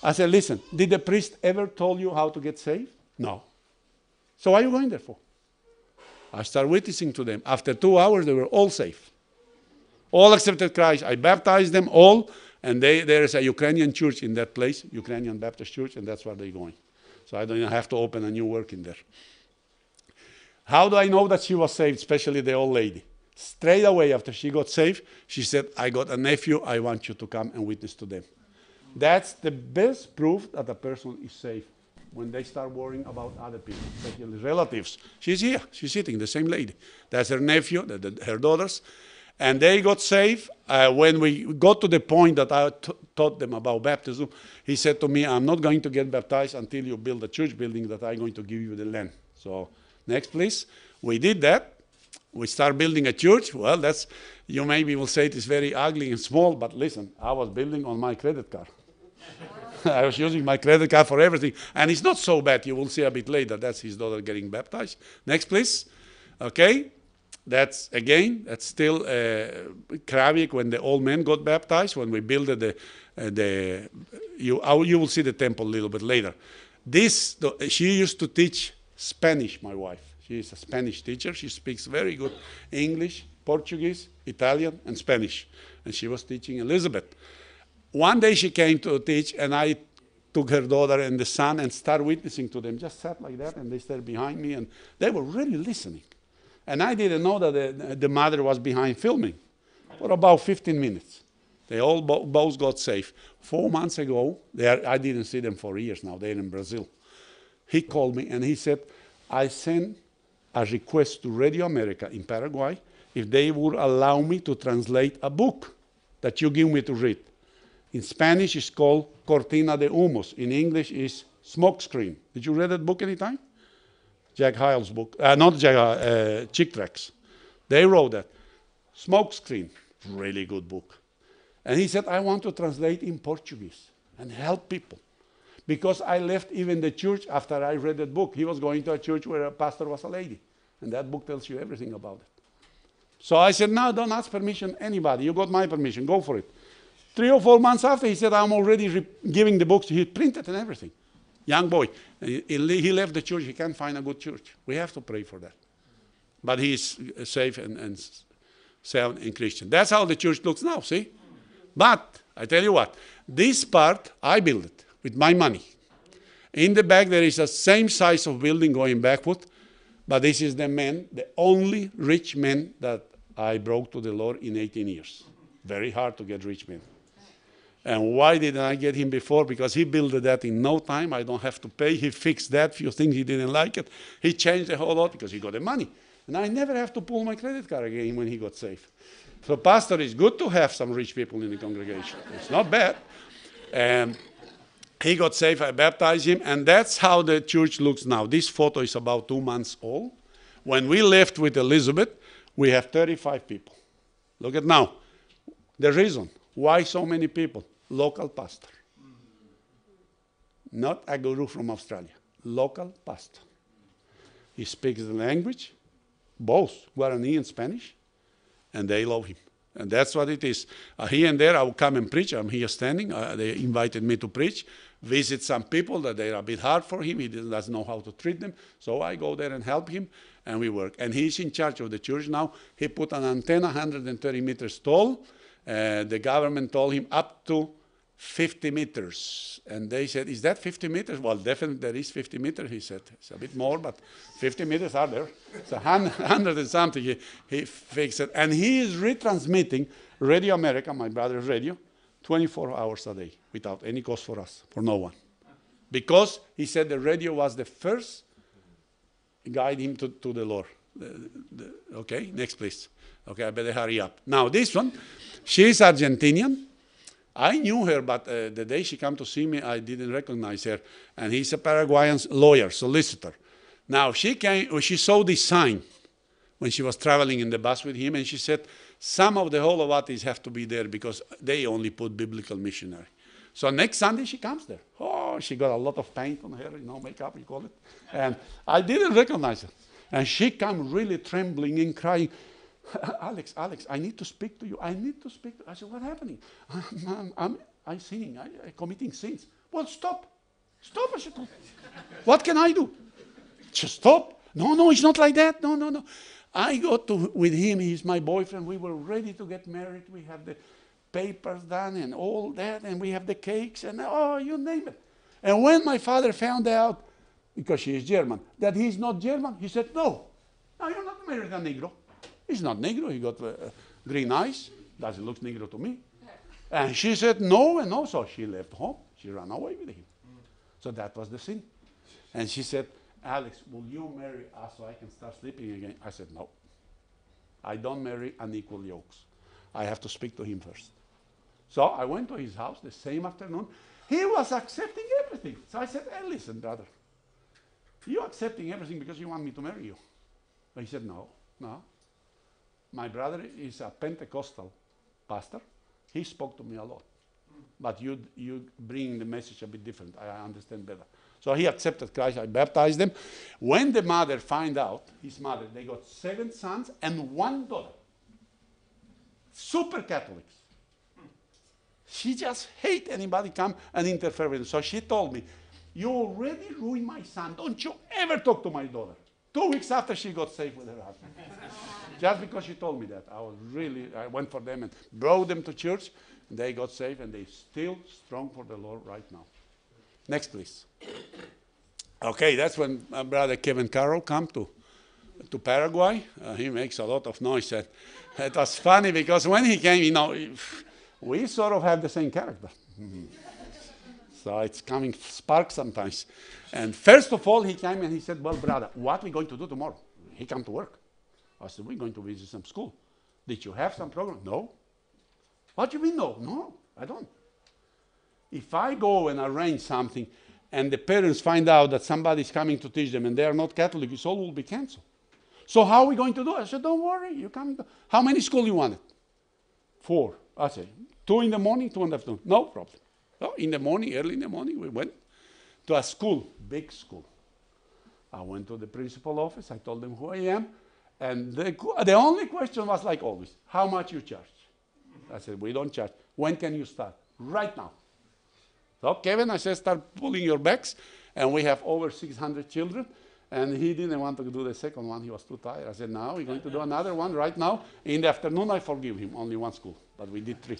I said, listen, did the priest ever told you how to get saved? No. So why are you going there for? I started witnessing to them. After 2 hours, they were all saved. All accepted Christ. I baptized them all, and there is a Ukrainian church in that place, Ukrainian Baptist church, and that's where they're going. So I don't have to open a new work in there. How do I know that she was saved, especially the old lady? Straight away after she got saved, she said, I got a nephew, I want you to come and witness to them. That's the best proof that a person is saved, when they start worrying about other people, especially relatives. She's here, she's sitting, the same lady. That's her nephew, her daughters. And they got saved. When we got to the point that I taught them about baptism, he said to me, I'm not going to get baptized until you build a church building that I'm going to give you the land. So next, please. We did that. We start building a church. Well, you maybe will say it is very ugly and small, but listen, I was building on my credit card. I was using my credit card for everything. And it's not so bad. You will see a bit later. That's his daughter getting baptized. Next, please. Okay. That's still Kravik when the old man got baptized, when we built you will see the temple a little bit later. She used to teach Spanish, my wife. She is a Spanish teacher. She speaks very good English, Portuguese, Italian, and Spanish. And she was teaching Elizabeth. One day she came to teach, and I took her daughter and the son and started witnessing to them. Just sat like that, and they stayed behind me, and they were really listening. And I didn't know that the mother was behind filming for about 15 minutes. They all both got saved. 4 months ago, I didn't see them for years now. They're in Brazil. He called me and he said, I sent a request to Radio America in Paraguay if they would allow me to translate a book that you give me to read. In Spanish, it's called Cortina de Humos. In English, it's Smokescreen. Did you read that book anytime? Jack Hyles' book, not Jack, Chick Tracks. They wrote that. Smokescreen, really good book. And he said, I want to translate in Portuguese and help people. Because I left even the church after I read that book. He was going to a church where a pastor was a lady. And that book tells you everything about it. So I said, no, don't ask permission anybody. You got my permission, go for it. 3 or 4 months after, he said, I'm already giving the books. He printed and everything. Young boy. He left the church. He can't find a good church. We have to pray for that. But he is safe and sound and Christian. That's how the church looks now, see? But I tell you what, this part, I built it with my money. In the back, there is a same size of building going backward, but this is the man, the only rich man that I brought to the Lord in 18 years. Very hard to get rich men. And why didn't I get him before? Because he built that in no time. I don't have to pay. He fixed that few things he didn't like it. He changed the whole lot because he got the money. And I never have to pull my credit card again when he got saved. So pastor, it's good to have some rich people in the congregation. It's not bad. And he got saved. I baptized him. And that's how the church looks now. This photo is about 2 months old. When we left with Elizabeth, we have 35 people. Look at now. The reason why so many people. Local pastor. Not a guru from Australia. Local pastor. He speaks the language, both Guarani and Spanish, and they love him. And that's what it is. Here and there, I will come and preach. I'm here standing. They invited me to preach, visit some people that they are a bit hard for him. He doesn't know how to treat them. So I go there and help him, and we work. And he's in charge of the church now. He put an antenna 130 meters tall. The government told him up to 50 meters. And they said, is that 50 meters? Well, definitely there is 50 meters, he said. It's a bit more, but 50 meters are there. It's 100 and something he fixed it. And he is retransmitting Radio America, my brother's radio, 24 hours a day without any cost for us, for no one. Because he said the radio was the first guide him to the Lord. Okay, next please. Okay, I better hurry up. Now this one, she's Argentinian. I knew her, but the day she came to see me, I didn't recognize her. And he's a Paraguayan lawyer, solicitor. Now, she saw this sign when she was traveling in the bus with him, and she said, some of the Holowaties have to be there because they only put biblical missionary. So next Sunday, she comes there. Oh, she got a lot of paint on her, makeup, you call it. And I didn't recognize her. And she came really trembling and crying. Alex, I need to speak to you. I need to speak to you. I said, what's happening? I'm sinning. I'm committing sins. Well, stop. Stop, I said. What can I do? Just stop. No, it's not like that. No. I got with him. He's my boyfriend. We were ready to get married. We have the papers done and all that. And we have the cakes and, you name it. And when my father found out, because she is German, that he's not German, he said, no, you're not married a Negro. He's not Negro. He got green eyes. Doesn't look Negro to me. And she said no. So she left home. She ran away with him. So that was the sin. And she said, Alex, will you marry us so I can start sleeping again? I said, no. I don't marry unequal yokes. I have to speak to him first. So I went to his house the same afternoon. He was accepting everything. So I said, hey, listen, brother. You're accepting everything because you want me to marry you. But he said, no. My brother is a Pentecostal pastor. He spoke to me a lot. But you bring the message a bit different. I understand better. So he accepted Christ. I baptized them. When the mother found out, his mother, they got 7 sons and 1 daughter. Super Catholics. She just hate anybody come and interfere with them. So she told me, you already ruined my son. Don't you ever talk to my daughter. 2 weeks after she got saved with her husband. Just because she told me that. I went for them and brought them to church. And they got saved and they're still strong for the Lord right now. Next, please. Okay, that's when my brother Kevin Carroll come to Paraguay. He makes a lot of noise. And it was funny because when he came, we sort of have the same character. So it's coming sparks sometimes. And first of all, he came and he said, well, brother, what are we going to do tomorrow? He come to work. I said, we're going to visit some school. Did you have some program? No. What do you mean no? No, I don't. If I go and arrange something and the parents find out that somebody's coming to teach them and they are not Catholic, it all will be canceled. So how are we going to do it? I said, don't worry, you come. How many schools you wanted? 4. I said, 2 in the morning, 2 in the afternoon. No problem. So in the morning, early in the morning, we went to a school, big school. I went to the principal office. I told them who I am. And the only question was like always, how much you charge? I said, we don't charge. When can you start? Right now. So Kevin, I said, start pulling your bags. And we have over 600 children. And he didn't want to do the second one. He was too tired. I said, now we're going to do another one right now. In the afternoon, I forgive him. Only 1 school. But we did 3.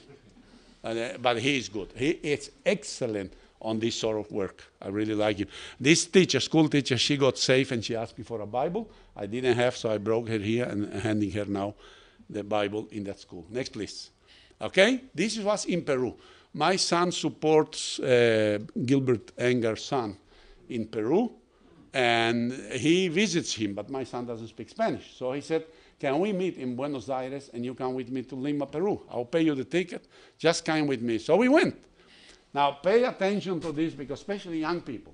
But he is good. He is excellent on this sort of work. I really like him. This teacher, school teacher, she got saved and she asked me for a Bible. I didn't have, so I brought her here and handing her now the Bible in that school. Next, please. Okay? This was in Peru. My son supports Gilbert Enger's son in Peru, and he visits him, but my son doesn't speak Spanish. So he said, can we meet in Buenos Aires and you come with me to Lima, Peru? I'll pay you the ticket. Just come with me. So we went. Now, pay attention to this, because especially young people.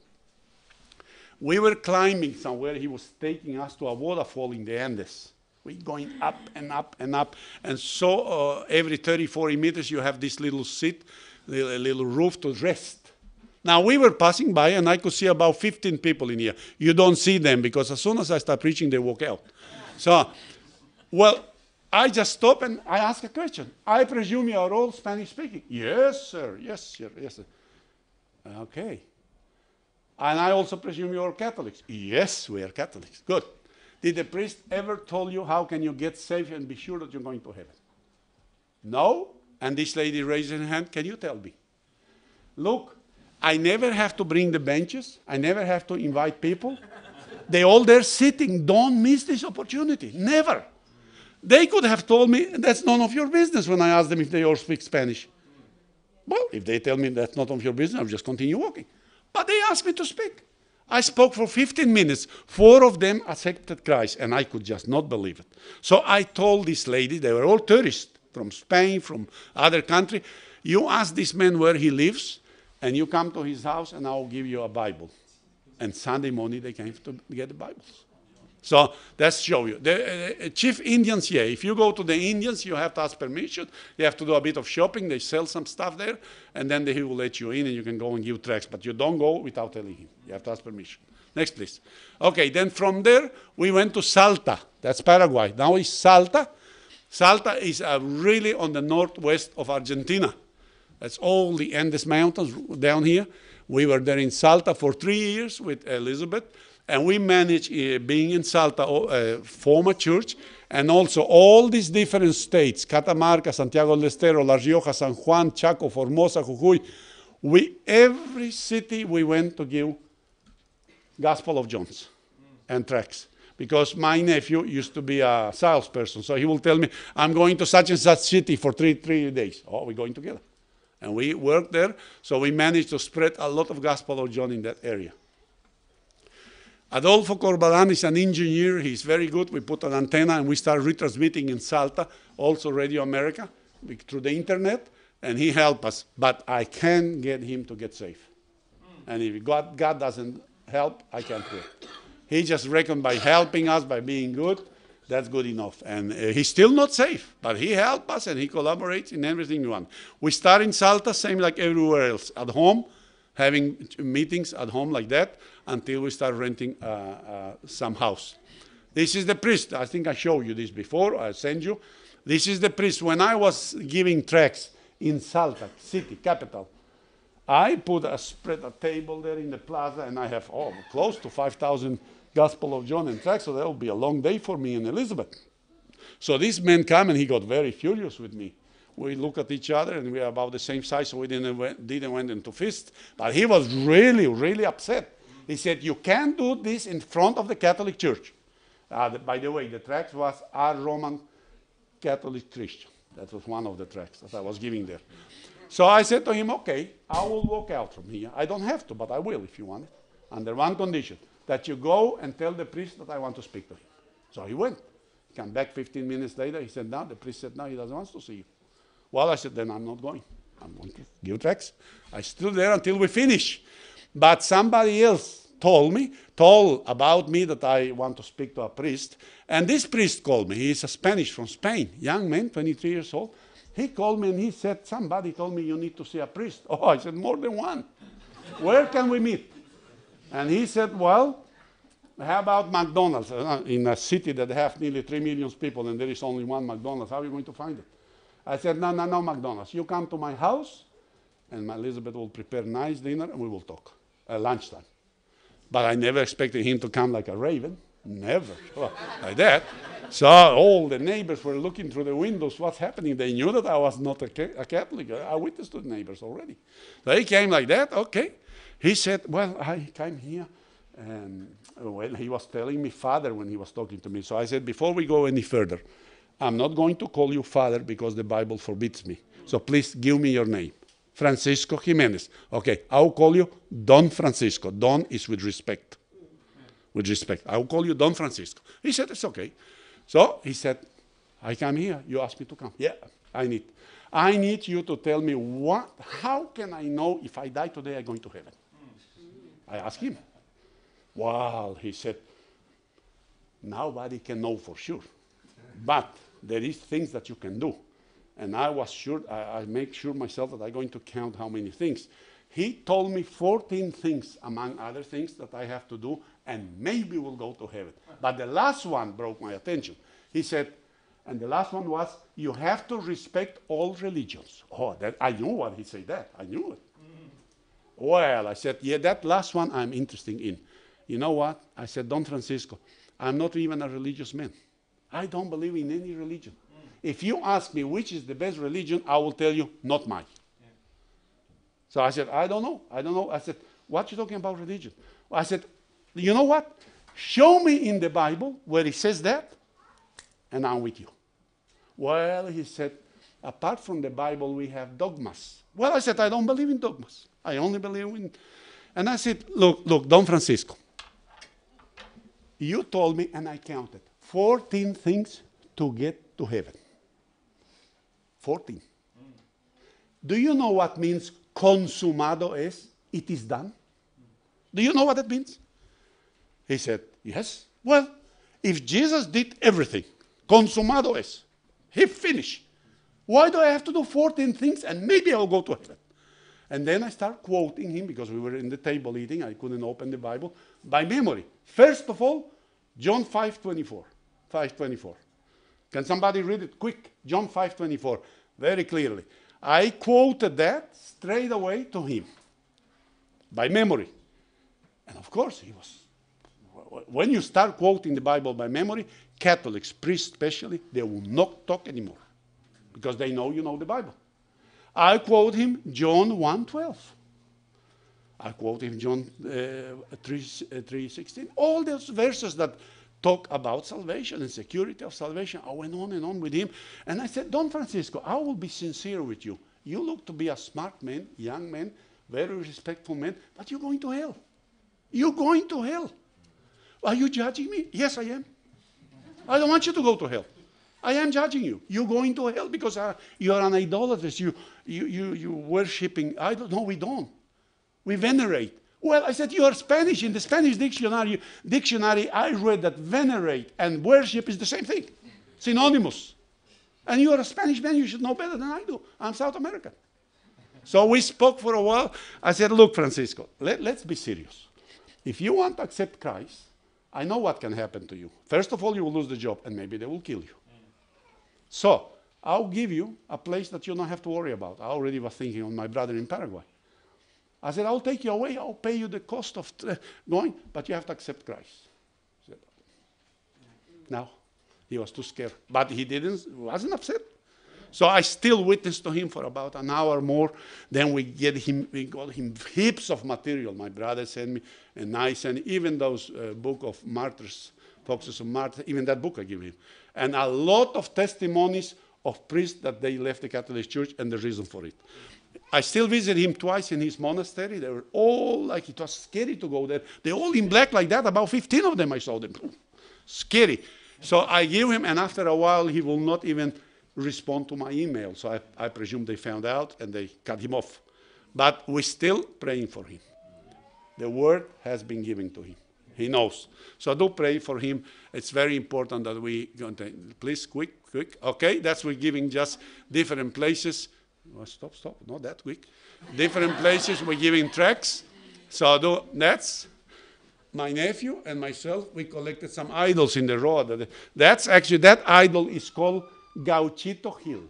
We were climbing somewhere. He was taking us to a waterfall in the Andes. We're going up and up and up. And so every 30, 40 meters, you have this little seat, little roof to rest. Now, we were passing by, and I could see about 15 people in here. You don't see them, because as soon as I start preaching, they walk out. So, well, I just stop and I ask a question. I presume you are all Spanish speaking. Yes, sir. Yes, sir. Yes, sir. Okay. And I also presume you are Catholics. Yes, we are Catholics. Good. Did the priest ever tell you how can you get saved and be sure that you're going to heaven? No? And this lady raised her hand. Can you tell me? Look, I never have to bring the benches. I never have to invite people. They all there sitting. Don't miss this opportunity. Never. They could have told me, that's none of your business, when I asked them if they all speak Spanish. Well, if they tell me that's not of your business, I'll just continue walking. But they asked me to speak. I spoke for 15 minutes. 4 of them accepted Christ, and I could just not believe it. So I told this lady, they were all tourists from Spain, from other country, you ask this man where he lives, and you come to his house, and I'll give you a Bible. And Sunday morning, they came to get the Bibles. So that's show you. The chief Indians here, if you go to the Indians, you have to ask permission. You have to do a bit of shopping. They sell some stuff there, and then he will let you in, and you can go and give tracts. But you don't go without telling him. You have to ask permission. Next, please. Okay, then from there, we went to Salta. That's Paraguay. Now it's Salta. Salta is really on the northwest of Argentina. That's all the Andes Mountains down here. We were there in Salta for 3 years with Elizabeth. And we managed, being in Salta, form a church, and also all these different states, Catamarca, Santiago del Estero, La Rioja, San Juan, Chaco, Formosa, Jujuy. Every city we went to give Gospel of John's and tracts. Because my nephew used to be a salesperson, so he will tell me, I'm going to such and such city for three days. Oh, we're going together. And we worked there, so we managed to spread a lot of Gospel of John in that area. Adolfo Corbalan is an engineer. He's very good. We put an antenna and we start retransmitting in Salta, also Radio America, through the internet, and he helped us. But I can't get him to get saved. And if God doesn't help, I can't do it. He just reckoned by helping us, by being good, that's good enough. And he's still not safe, but he helps us and he collaborates in everything we want. We start in Salta, same like everywhere else, at home, having meetings at home like that, until we start renting some house. This is the priest. I think I showed you this before. I sent you. This is the priest. When I was giving tracts in Salta, city, capital, I spread a table there in the plaza, and I have close to 5,000 Gospel of John and tracts, so that will be a long day for me and Elizabeth. So this man came, and he got very furious with me. We look at each other, and we are about the same size, so we didn't went into fist. But he was really, really upset. He said, you can't do this in front of the Catholic Church. By the way, the tract was Our Roman Catholic Christian. That was one of the tracts that I was giving there. So I said to him, okay, I will walk out from here. I don't have to, but I will if you want it. Under one condition, that you go and tell the priest that I want to speak to him. So he went. He came back 15 minutes later. He said, no, the priest said, no, he doesn't want to see you. Well, I said, then I'm not going. I'm going to give tracts. I stood there until we finish. But somebody else told about me that I want to speak to a priest. And this priest called me. He is a Spanish from Spain, young man, 23 years old. He called me and he said, somebody told me you need to see a priest. Oh, I said, more than one. Where can we meet? And he said, well, how about McDonald's? In a city that has nearly 3 million people and there is only one McDonald's, how are you going to find it? I said, no, McDonald's. You come to my house and Elizabeth will prepare nice dinner and we will talk. Lunchtime. But I never expected him to come like a raven. Never. Oh, like that. So all the neighbors were looking through the windows. What's happening? They knew that I was not a Catholic. I witnessed to the neighbors already. So he came like that. Okay. He said, well, I came here. And well, he was telling me father when he was talking to me. So I said, before we go any further, I'm not going to call you father because the Bible forbids me. So please give me your name. Francisco Jimenez. Okay, I'll call you Don Francisco. Don is with respect. With respect. I'll call you Don Francisco. He said, it's okay. So he said, I come here. You asked me to come. Yeah, I need you to tell me how can I know if I die today I'm going to heaven? I asked him. Well, he said, nobody can know for sure. But there is things that you can do. And I was sure, I make sure myself that I'm going to count how many things. He told me 14 things, among other things, that I have to do, and maybe we'll go to heaven. But the last one broke my attention. He said, and the last one was, you have to respect all religions. Oh, I knew what he said that. I knew it. Well, I said, yeah, that last one I'm interested in. You know what? I said, Don Francisco, I'm not even a religious man. I don't believe in any religion. If you ask me which is the best religion, I will tell you, not mine. Yeah. So I said, I don't know. I said, what you talking about religion? I said, you know what? Show me in the Bible where it says that, and I'm with you. Well, he said, apart from the Bible, we have dogmas. Well, I said, I don't believe in dogmas. I only believe in... And I said, look, Don Francisco, you told me, and I counted, 14 things to get to heaven. 14. Do you know what means consumado es? It is done. Do you know what that means? He said, yes. Well, if Jesus did everything, consumado es, he finished. Why do I have to do 14 things and maybe I'll go to heaven? And then I start quoting him because we were in the table eating. I couldn't open the Bible by memory. First of all, John 5:24. 5:24. Can somebody read it quick? John 5:24, very clearly. I quoted that straight away to him by memory. And of course, he was. When you start quoting the Bible by memory, Catholics, priests especially, they will not talk anymore because they know you know the Bible. I quote him John 1:12. I quote him John 3:16. All those verses that talk about salvation and security of salvation. I went on and on with him. And I said, Don Francisco, I will be sincere with you. You look to be a smart man, young man, very respectful man, but you're going to hell. You're going to hell. Are you judging me? Yes, I am. I don't want you to go to hell. I am judging you. You're going to hell because you're an idolatrous. You worshipping. I don't know, we don't. We venerate. Well, I said, you are Spanish. In the Spanish dictionary, I read that venerate and worship is the same thing. Synonymous. And you are a Spanish man, you should know better than I do. I'm South American. So we spoke for a while. I said, look, Francisco, let's be serious. If you want to accept Christ, I know what can happen to you. First of all, you will lose the job, and maybe they will kill you. So I'll give you a place that you don't have to worry about. I already was thinking on my brother in Paraguay. I said, I'll take you away. I'll pay you the cost of going, but you have to accept Christ. Said, no, he was too scared. But he wasn't upset. So I still witnessed to him for about an hour more. Then we got him heaps of material. My brother sent me, and I sent even those book of martyrs, Foxes of Martyrs, even that book I give him. And a lot of testimonies of priests that they left the Catholic Church and the reason for it. I still visit him twice in his monastery. They were all like, it was scary to go there. They're all in black like that. About 15 of them I saw them. Scary. So I give him, and after a while he will not even respond to my email. So I presume they found out and they cut him off. But we're still praying for him. The word has been given to him. He knows. So do pray for him. It's very important that we, please, quick. Okay, that's we're giving just different places. Oh, stop, not that quick. Different places we're giving tracts. So that's my nephew and myself. We collected some idols in the road. That's actually, that idol is called Gauchito Hill.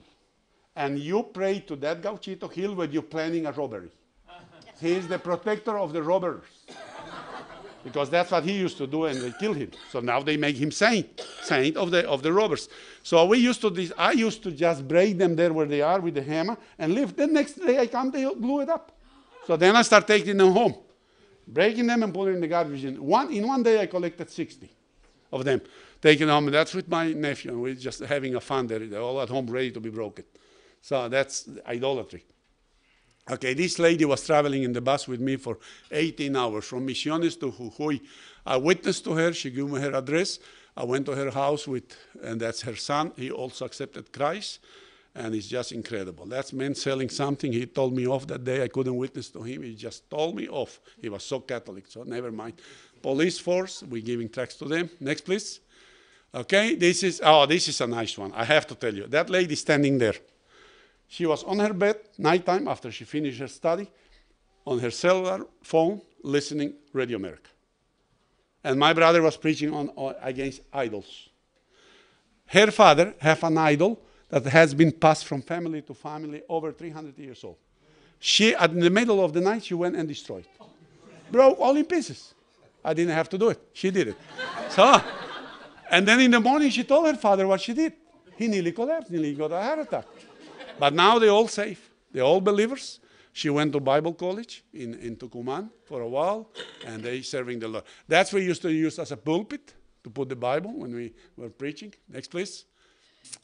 And you pray to that Gauchito Hill when you're planning a robbery. He is the protector of the robbers. because that's what he used to do, and they killed him. So now they make him saint of the robbers. So I used to just break them there where they are with the hammer and leave. The next day I come, they glue it up. So then I start taking them home, breaking them and putting in the garbage. In one day I collected 60 of them, taking home. That's with my nephew, and we're just having a fun there. They're all at home ready to be broken. So that's idolatry. Okay, this lady was traveling in the bus with me for 18 hours from Misiones to Jujuy. I witnessed to her. She gave me her address. I went to her house and that's her son. He also accepted Christ, and it's just incredible. That's man selling something. He told me off that day. I couldn't witness to him. He just told me off. He was so Catholic, so never mind. Police force, we're giving tracts to them. Next, please. Okay, this is a nice one. I have to tell you. That lady standing there. She was on her bed, nighttime, after she finished her study, on her cellular phone, listening Radio America. And my brother was preaching against idols. Her father has an idol that has been passed from family to family over 300 years old. She, in the middle of the night, she went and destroyed. Broke all in pieces. I didn't have to do it. She did it. And then in the morning, she told her father what she did. He nearly collapsed, nearly got a heart attack. But now they're all safe. They're all believers. She went to Bible college in Tucumán for a while, and they serving the Lord. That's what we used to use as a pulpit to put the Bible when we were preaching. Next, please.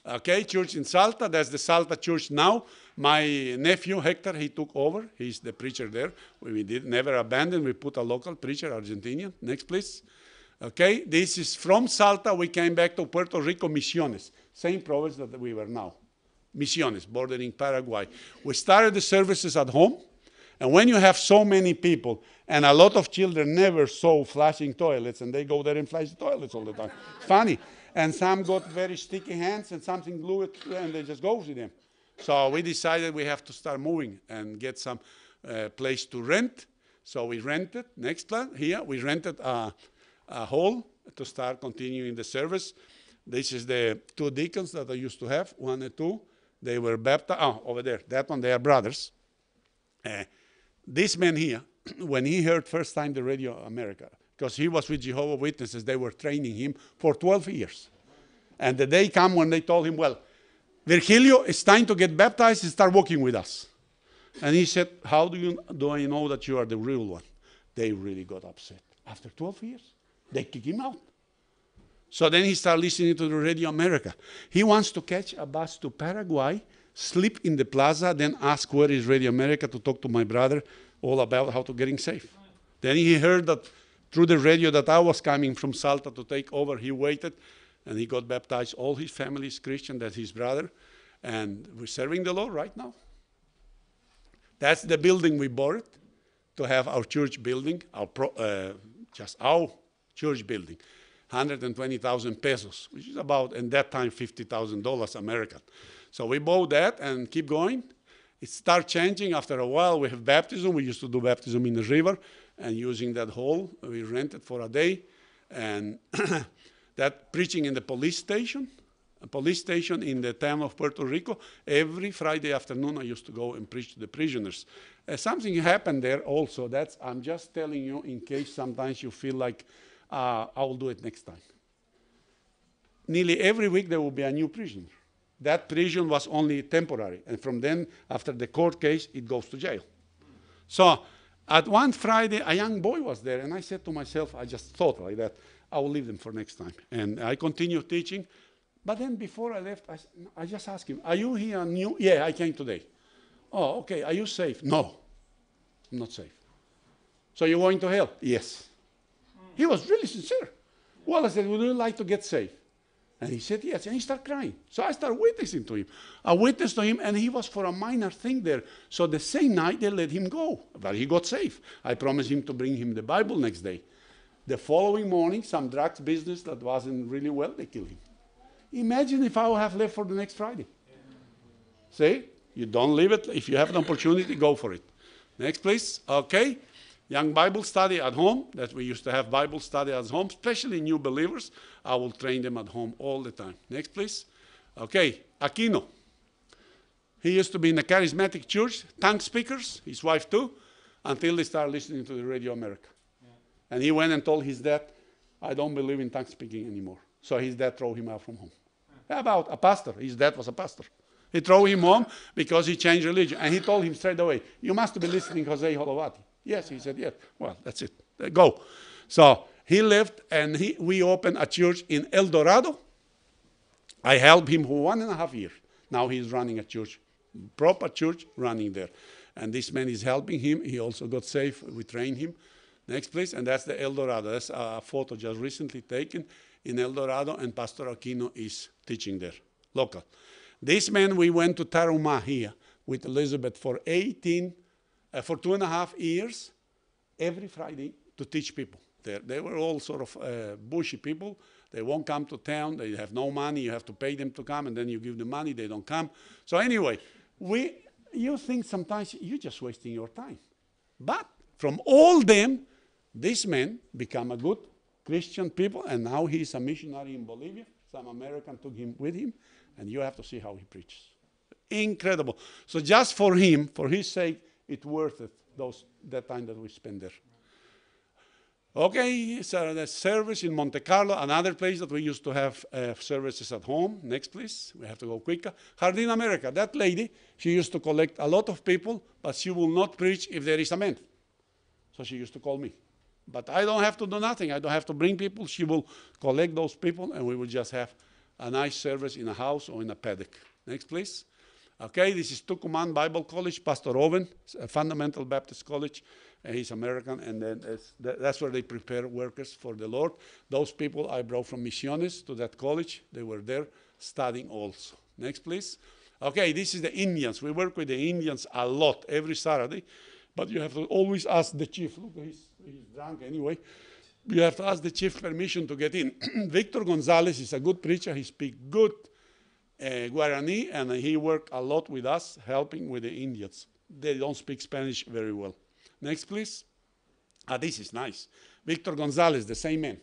Okay, church in Salta. That's the Salta church now. My nephew, Hector, he took over. He's the preacher there. We did never abandon. We put a local preacher, Argentinian. Next, please. Okay, this is from Salta. We came back to Puerto Rico, Misiones. Same province that we were now. Misiones, bordering Paraguay. We started the services at home, and when you have so many people, and a lot of children never saw flashing toilets, and they go there and flash the toilets all the time. It's funny. And some got very sticky hands, and something glue it, and they just go with them. So we decided we have to start moving and get some place to rent. So we rented, next plan, here, we rented a hall to start continuing the service. This is the two deacons that I used to have, 1 and 2. They were baptized. Oh, over there. That one, they are brothers. This man here, when he heard first time the Radio America, because he was with Jehovah's Witnesses, they were training him for 12 years. And the day came when they told him, well, Virgilio, it's time to get baptized and start walking with us. And he said, how do I know that you are the real one? They really got upset. After 12 years, they kicked him out. So then he started listening to the Radio America. He wants to catch a bus to Paraguay, sleep in the plaza, then ask where is Radio America to talk to my brother all about how to getting safe. Then he heard that through the radio that I was coming from Salta to take over. He waited, and he got baptized. All his family is Christian. That's his brother. And we're serving the Lord right now. That's the building we bought to have our church building, just our church building. 120,000 pesos, which is about, in that time, $50,000 American. So we bought that and keep going. It started changing. After a while, we have baptism. We used to do baptism in the river, and using that hall, we rented for a day. And that preaching in the police station, a police station in the town of Puerto Rico, every Friday afternoon, I used to go and preach to the prisoners. Something happened there also. I'm just telling you in case sometimes you feel like, I'll do it next time. Nearly every week there will be a new prisoner. That prison was only temporary. And from then, after the court case, it goes to jail. So at one Friday, a young boy was there. And I said to myself, I just thought like that, I will leave them for next time. And I continued teaching. But then before I left, I just asked him, are you here new? Yeah, I came today. Oh, okay. Are you safe? No, I'm not safe. So you're going to hell? Yes. He was really sincere. Well, I said, would you like to get saved? And he said, yes. And he started crying. So I started witnessing to him. I witnessed to him, and he was for a minor thing there. So the same night, they let him go. But he got saved. I promised him to bring him the Bible next day. The following morning, some drugs business that wasn't really well, they killed him. Imagine if I would have left for the next Friday. See? You don't leave it. If you have an opportunity, go for it. Next, please. Okay. Young Bible study at home, that we used to have Bible study at home, especially new believers. I will train them at home all the time. Next, please. Okay, Aquino. He used to be in a charismatic church, tongue speakers, his wife too, until they started listening to the Radio America. Yeah. And he went and told his dad, I don't believe in tongue speaking anymore. So his dad threw him out from home. About a pastor. His dad was a pastor. He threw him home because he changed religion. And he told him straight away, you must be listening Jose Holowaty. Yes, he said, yes. Well, that's it. Go. So he left, and we opened a church in El Dorado. I helped him for 1.5 years. Now he's running a church, proper church running there. And this man is helping him. He also got saved. We trained him. Next, please. And that's the El Dorado. That's a photo just recently taken in El Dorado, and Pastor Aquino is teaching there, local. This man, we went to Tarahumara here with Elizabeth for 2.5 years, every Friday to teach people there. They were all sort of bushy people. They won't come to town. They have no money. You have to pay them to come, and then you give them money. They don't come. So anyway, you think sometimes you're just wasting your time. But from all them, this man became a good Christian people, and now he's a missionary in Bolivia. Some American took him with him, and you have to see how he preaches. Incredible. So just for him, for his sake, it's worth it, that time that we spend there. Okay, so the service in Monte Carlo, another place that we used to have services at home. Next, please. We have to go quicker. Jardín America, that lady, she used to collect a lot of people, but she will not preach if there is a man. So she used to call me. But I don't have to do nothing. I don't have to bring people. She will collect those people, and we will just have a nice service in a house or in a paddock. Next, please. Okay, this is Tucumán Bible College, Pastor Owen, a fundamental Baptist college. He's American, and then that's where they prepare workers for the Lord. Those people I brought from Missionary to that college. They were there studying also. Next, please. Okay, this is the Indians. We work with the Indians a lot every Saturday, but you have to always ask the chief. Look, he's drunk anyway. You have to ask the chief permission to get in. Victor Gonzalez is a good preacher. He speaks good Guarani, and he worked a lot with us, helping with the Indians. They don't speak Spanish very well. Next, please. This is nice. Victor Gonzalez, the same man.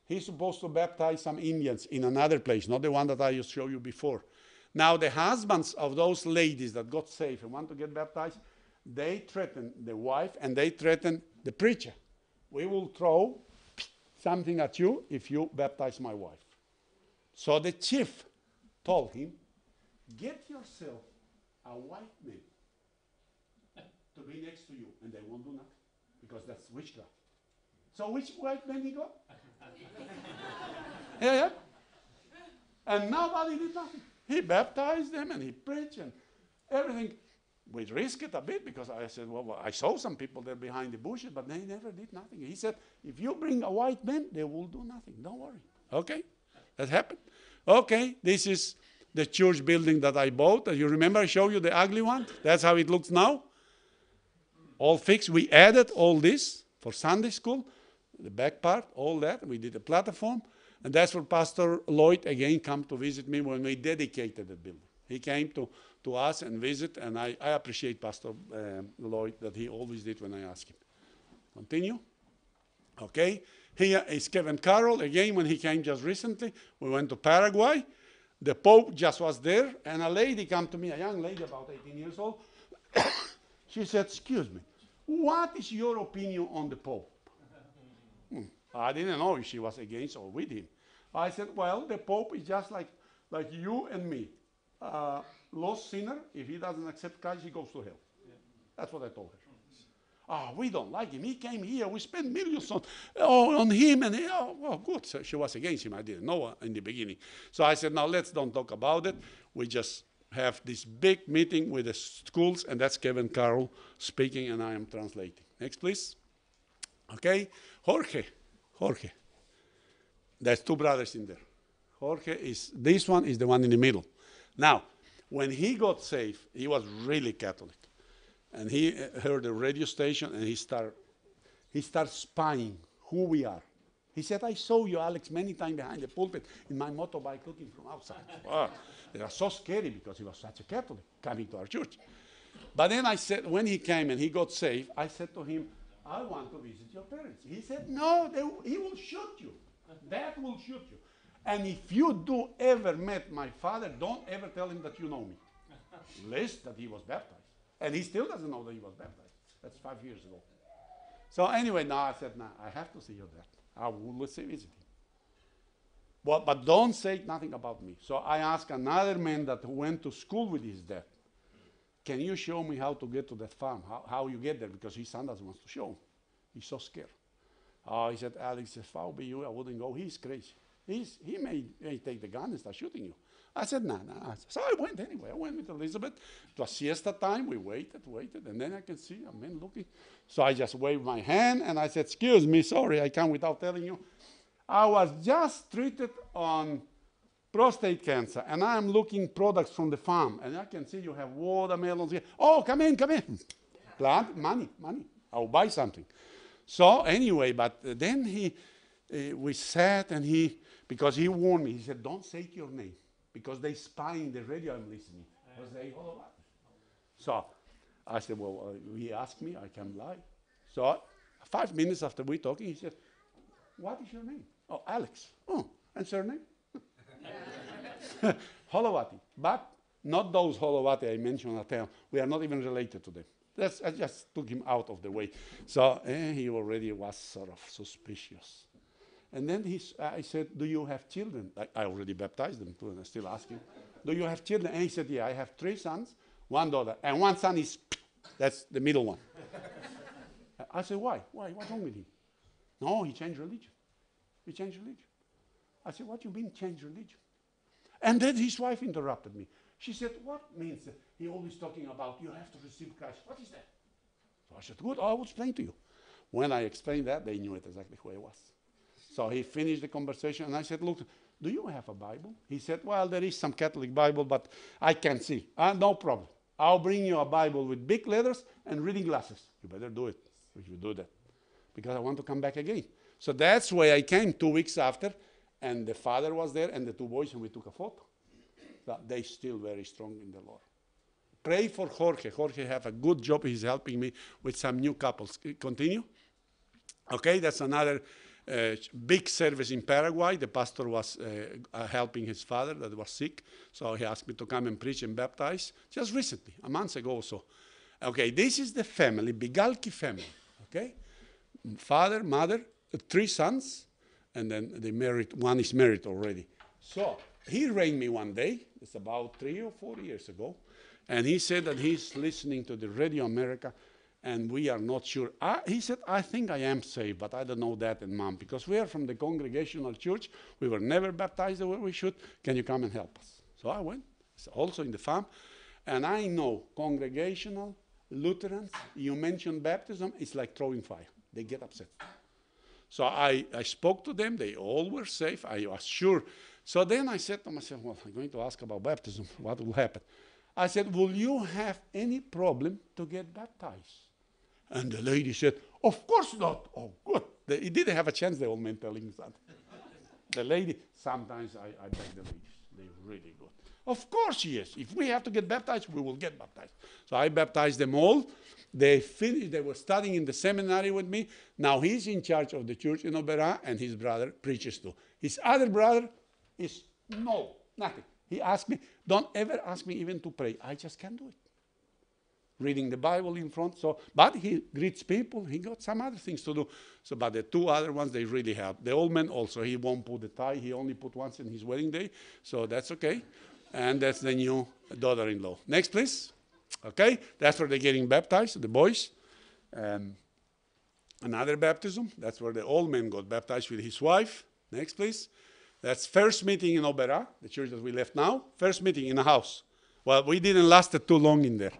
He's supposed to baptize some Indians in another place, not the one that I just showed you before. Now, the husbands of those ladies that got saved and want to get baptized, they threaten the wife and they threaten the preacher. We will throw something at you if you baptize my wife. So the chief told him, get yourself a white man to be next to you, and they won't do nothing, because that's witchcraft. So which white man he got? Yeah. And nobody did nothing. He baptized them, and he preached, and everything. We risked it a bit, because I said, well, I saw some people there behind the bushes, but they never did nothing. He said, if you bring a white man, they will do nothing. Don't worry. Okay? That happened. Okay, this is the church building that I bought. You remember I showed you the ugly one? That's how it looks now. All fixed. We added all this for Sunday school, the back part, all that. We did a platform. And that's where Pastor Lloyd again came to visit me when we dedicated the building. He came to us and visit, and I appreciate Pastor Lloyd that he always did when I asked him. Continue. Okay. Here is Kevin Carroll. Again, when he came just recently, we went to Paraguay. The Pope just was there, and a lady came to me, a young lady about 18 years old. She said, excuse me, what is your opinion on the Pope? I didn't know if she was against or with him. I said, well, the Pope is just like you and me. Lost sinner, if he doesn't accept Christ, he goes to hell. Yeah. That's what I told her. We don't like him. He came here. We spent millions on him. And good. So she was against him. I didn't know in the beginning. So I said, now let's don't talk about it. We just have this big meeting with the schools, and that's Kevin Carroll speaking, and I am translating. Next, please. Okay. Jorge. There's two brothers in there. This one is the one in the middle. Now, when he got saved, he was really Catholic. And he heard the radio station, and he started spying who we are. He said, I saw you, Alex, many times behind the pulpit in my motorbike looking from outside. Wow. They are so scary because he was such a Catholic coming to our church. But then I said, when he came and he got saved, I said to him, I want to visit your parents. He said, no, he will shoot you. Dad will shoot you. And if you do ever met my father, don't ever tell him that you know me. Lest that he was baptized. And he still doesn't know that he was baptized. That's 5 years ago. So anyway, now I said, nah, I have to see your dad. I will visit him. Well, but don't say nothing about me. So I asked another man that went to school with his dad, can you show me how to get to that farm, how you get there? Because his son doesn't want to show him. He's so scared. Oh, he said, Alex, if I be you, I wouldn't go. He's crazy. He may take the gun and start shooting you. I said, nah. So I went anyway. I went with Elizabeth. It was siesta time. We waited, and then I can see a man looking. So I just waved my hand, and I said, excuse me, sorry, I come without telling you. I was just treated on prostate cancer, and I'm looking products from the farm, and I can see you have watermelons here. Oh, come in. Plant, money. I'll buy something. So anyway, but then we sat, and because he warned me, he said, don't say your name, because they spy in the radio I'm listening. I was like, oh, what? So I said, well, he asked me, I can lie. So 5 minutes after we talking, he said, what is your name? Oh, Alex. Oh, and surname? Holowaty. But not those Holowaty I mentioned at the We are not even related to them. I just took him out of the way. So he already was sort of suspicious. And then I said, do you have children? I already baptized them too, and I'm still asking. Do you have children? And he said, yeah, I have 3 sons, 1 daughter. And 1 son that's the middle one. I said, why? What's wrong with him? No, he changed religion. I said, what do you mean change religion? And then his wife interrupted me. She said, what means that he always talking about you have to receive Christ? What is that? So I said, good, I will explain to you. When I explained that, they knew it exactly who I was. So he finished the conversation, and I said, look, do you have a Bible? He said, well, there is some Catholic Bible, but I can't see. No problem. I'll bring you a Bible with big letters and reading glasses. You better do it if you do that, because I want to come back again. So that's why I came 2 weeks after, and the father was there and the 2 boys, and we took a photo. So they're still very strong in the Lord. Pray for Jorge. Jorge have a good job. He's helping me with some new couples. Continue. Okay, that's another big service in Paraguay. The pastor was helping his father that was sick, so he asked me to come and preach and baptize just recently, a month ago or so. Okay, this is the family, Bigalki family. Okay, father, mother, 3 sons, and then they married. 1 is married already. So he rang me one day. It's about 3 or 4 years ago, and he said that he's listening to the Radio America, and we are not sure. He said, I think I am saved, but I don't know that and Mom, because we are from the Congregational Church. We were never baptized the way we should. Can you come and help us? So I went. It's also in the farm, and I know Congregational Lutherans, you mention baptism, it's like throwing fire. They get upset. So I spoke to them. They all were safe. I was sure. So then I said to myself, well, I'm going to ask about baptism. What will happen? I said, will you have any problem to get baptized? And the lady said, of course not. Oh, good. He didn't have a chance, the old man telling me that. The lady, sometimes I beg the ladies. They're really good. Of course, yes. If we have to get baptized, we will get baptized. So I baptized them all. They finished. They were studying in the seminary with me. Now he's in charge of the church in Oberá, and his brother preaches too. His other brother is nothing. He asked me, don't ever ask me even to pray. I just can't do it. Reading the Bible in front. So, but he greets people. He got some other things to do. So, but the 2 other ones, they really help. The old man also, he won't put the tie. He only put once in his wedding day. So that's okay. And that's the new daughter-in-law. Next, please. Okay, that's where they're getting baptized, the boys. Another baptism. That's where the old man got baptized with his wife. Next, please. That's first meeting in Oberá, the church that we left now. First meeting in a house. Well, we didn't last too long in there,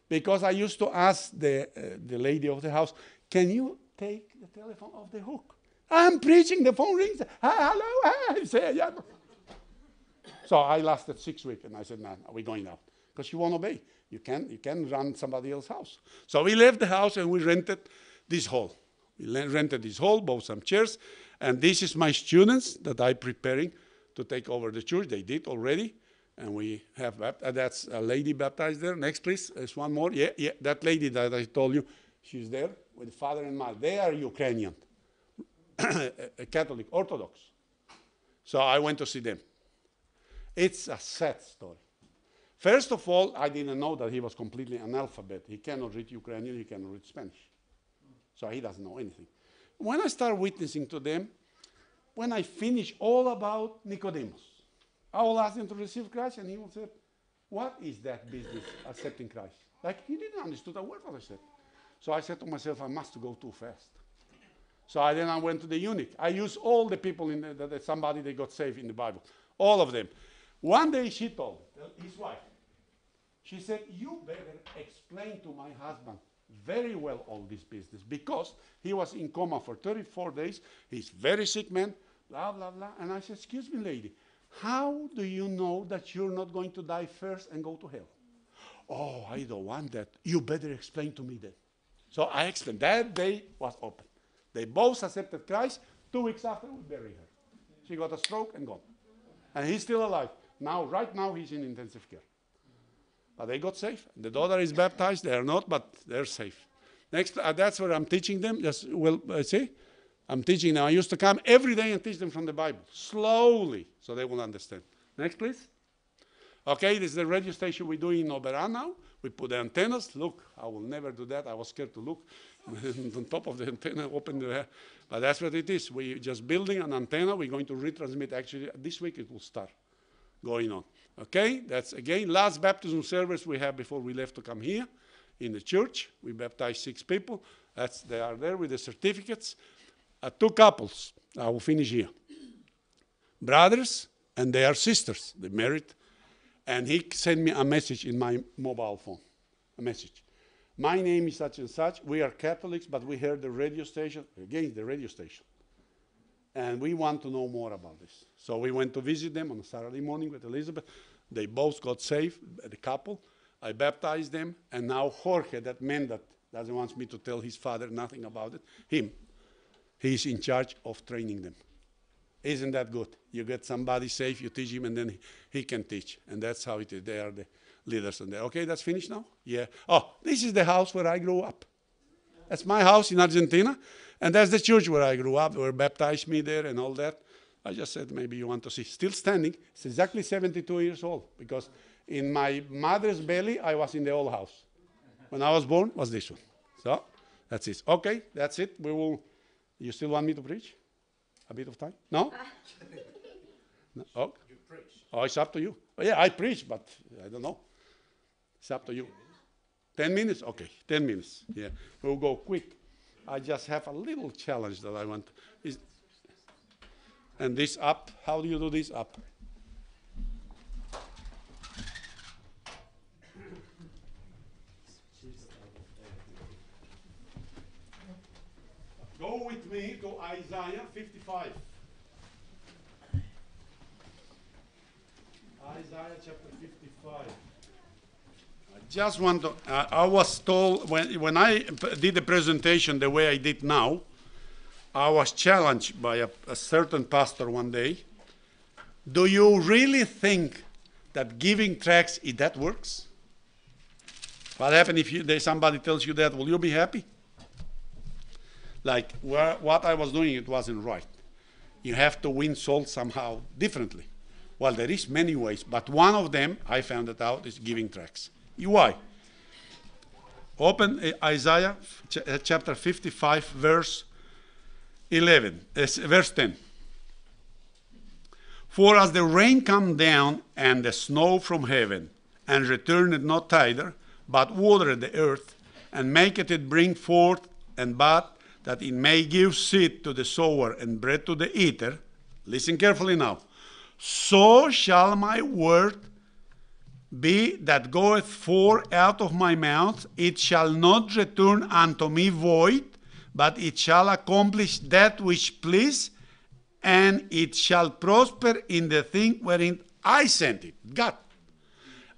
because I used to ask the lady of the house, can you take the telephone off the hook? I'm preaching, the phone rings. Hello, I say, yeah. So I lasted 6 weeks, and I said, no, we're going out, because you won't obey. You can run somebody else's house. So we left the house, and we rented this hall. We rented this hall, bought some chairs, and this is my students that I'm preparing to take over the church. They did already, and we have that's a lady baptized there. Next, please. There's one more. Yeah, that lady that I told you, she's there with the father and mother. They are Ukrainian, Catholic, Orthodox. So I went to see them. It's a sad story. First of all, I didn't know that he was completely analphabet. He cannot read Ukrainian, he cannot read Spanish. So he doesn't know anything. When I start witnessing to them, when I finish all about Nicodemus, I will ask him to receive Christ, and he will say, what is that business, accepting Christ? Like, he didn't understand a word what I said. So I said to myself, I must go too fast. So then I went to the eunuch. I used all the people in somebody they got saved in the Bible, all of them. One day she told his wife, she said, you better explain to my husband very well all this business, because he was in coma for 34 days. He's very sick man, blah, blah, blah. And I said, excuse me, lady, how do you know that you're not going to die first and go to hell? Oh, I don't want that. You better explain to me that. So I explained. That day was open. They both accepted Christ. 2 weeks after, we buried her. She got a stroke and gone. And he's still alive. Now, right now, he's in intensive care. But they got safe. The daughter is baptized. They are not, but they're safe. Next, that's what I'm teaching them. See? I'm teaching them. I used to come every day and teach them from the Bible. Slowly, so they will understand. Next, please. Okay, this is the radio station we're doing in Oberan now. We put the antennas. Look, I will never do that. I was scared to look. On top of the antenna, open the... But that's what it is. We're just building an antenna. We're going to retransmit. Actually, this week it will start going on. Okay, that's again last baptism service we have before we left to come here in the church. We baptized 6 people. They are there with the certificates. 2 couples. I will finish here. Brothers, and they are sisters. They married. And he sent me a message in my mobile phone. A message. My name is such and such. We are Catholics, but we heard the radio station. Again, the radio station. And we want to know more about this. So we went to visit them on a Saturday morning with Elizabeth. They both got saved, the couple. I baptized them. And now Jorge, that man that doesn't want me to tell his father nothing about it, he's in charge of training them. Isn't that good? You get somebody saved, you teach him, and then he can teach. And that's how it is. They are the leaders. And okay, that's finished now? Yeah. Oh, this is the house where I grew up. That's my house in Argentina. And that's the church where I grew up, where baptized me there and all that. I just said, maybe you want to see. Still standing. It's exactly 72 years old. Because in my mother's belly, I was in the old house. When I was born, was this one. So, that's it. Okay, that's it. You still want me to preach? A bit of time? No? No? Oh. You preach. Oh, it's up to you. Oh, yeah, I preach, but I don't know. It's up to you. 10 minutes? Okay, 10 minutes. Yeah, we'll go quick. I just have a little challenge that I want. And this up, how do you do this up? Go with me to Isaiah 55. Isaiah chapter 55. I just want to, I was told, when I did the presentation the way I did now, I was challenged by a certain pastor one day. Do you really think that giving tracts, that works? What happens if somebody tells you that? Will you be happy? Like what I was doing, it wasn't right. You have to win souls somehow differently. Well, there is many ways, but one of them, I found it out, is giving tracts. Why? Open Isaiah chapter 55, verse 11, verse 10. For as the rain come down and the snow from heaven, and returneth not thither, but watereth the earth, and maketh it bring forth and bud, that it may give seed to the sower and bread to the eater. Listen carefully now. So shall my word be that goeth forth out of my mouth. It shall not return unto me void, but it shall accomplish that which please, and it shall prosper in the thing wherein I sent it. God.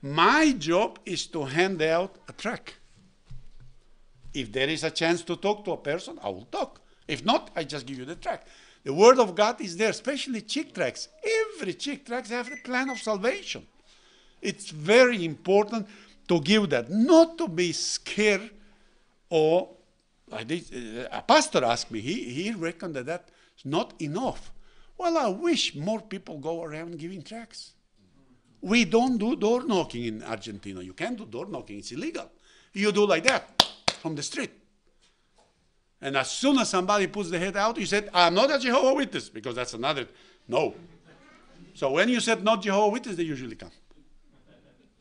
My job is to hand out a tract. If there is a chance to talk to a person, I will talk. If not, I just give you the tract. The word of God is there, especially chick tracts. Every chick tract has the plan of salvation. It's very important to give that, not to be scared. Or a pastor asked me, he reckoned that that's not enough. Well, I wish more people go around giving tracts. We don't do door knocking in Argentina. You can't do door knocking, it's illegal. You do like that from the street. And as soon as somebody puts the head out, you said, I'm not a Jehovah's Witness, because that's another no. So when you said not Jehovah's Witness, they usually come.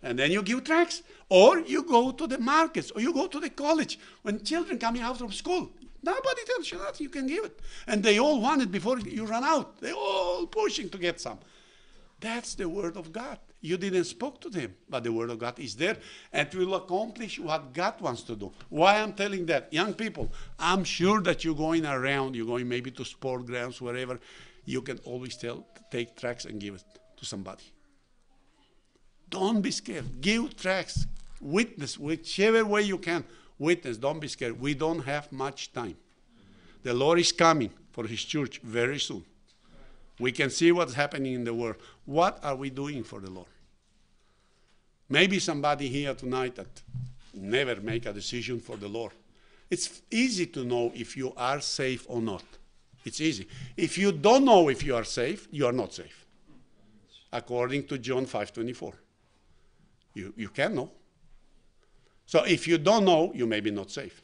And then you give tracts. Or you go to the markets, or you go to the college. When children coming out from school, nobody tells you that, you can give it. And they all want it before you run out. They're all pushing to get some. That's the word of God. You didn't speak to them, but the word of God is there, and it will accomplish what God wants to do. Why I'm telling that? Young people, I'm sure that you're going around, you're going maybe to sport grounds, wherever, you can always take tracts and give it to somebody. Don't be scared. Give tracts. Witness, whichever way you can. Witness, don't be scared. We don't have much time. The Lord is coming for his church very soon. We can see what's happening in the world. What are we doing for the Lord? Maybe somebody here tonight that never make a decision for the Lord. It's easy to know if you are safe or not. It's easy. If you don't know if you are safe, you are not safe. According to John 5:24. You can know. So if you don't know, you may be not safe.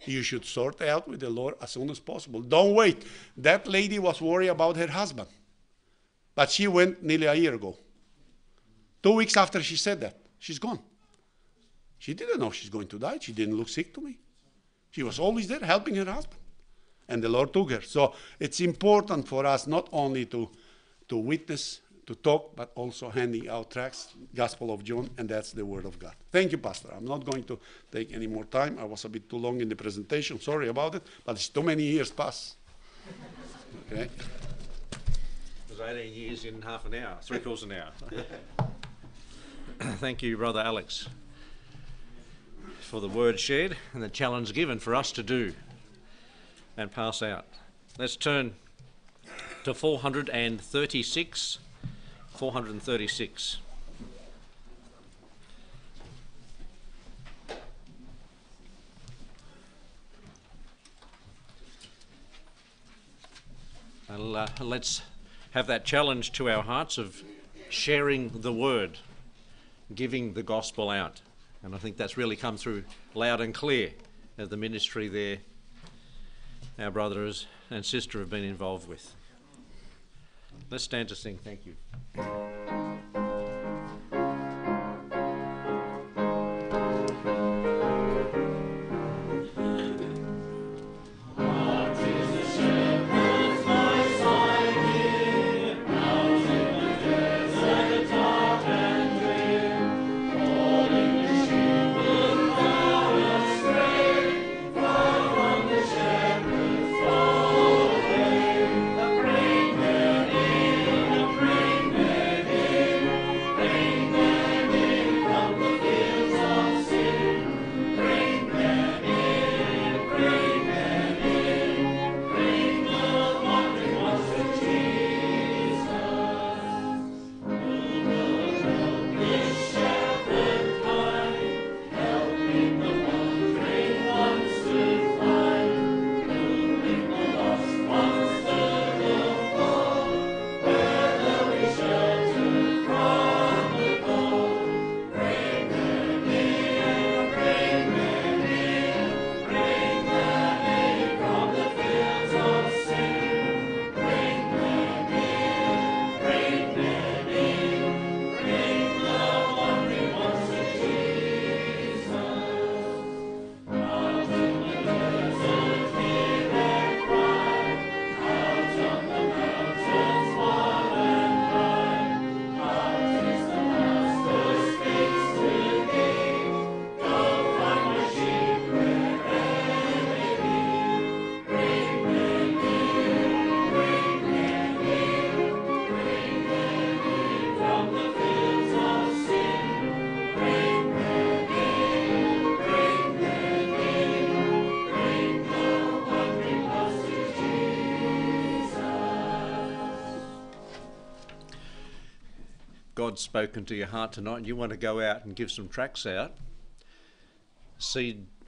You should sort out with the Lord as soon as possible. Don't wait. That lady was worried about her husband. But she went nearly a year ago. 2 weeks after she said that, she's gone. She didn't know she's going to die. She didn't look sick to me. She was always there helping her husband. And the Lord took her. So it's important for us not only to witness, to talk, but also handing out tracts, Gospel of John, and that's the Word of God. Thank you, Pastor. I'm not going to take any more time. I was a bit too long in the presentation. Sorry about it, but it's too many years past. Okay. It was 18 years in half an hour, 3/4 an hour. Thank you, Brother Alex, for the word shared and the challenge given for us to do and pass out. Let's turn to 436. 436. Let's have that challenge to our hearts of sharing the word, giving the gospel out. And I think that's really come through loud and clear as the ministry there our brothers and sister have been involved with. Let's stand to sing. Thank you. God's spoken to your heart tonight and you want to go out and give some tracts out,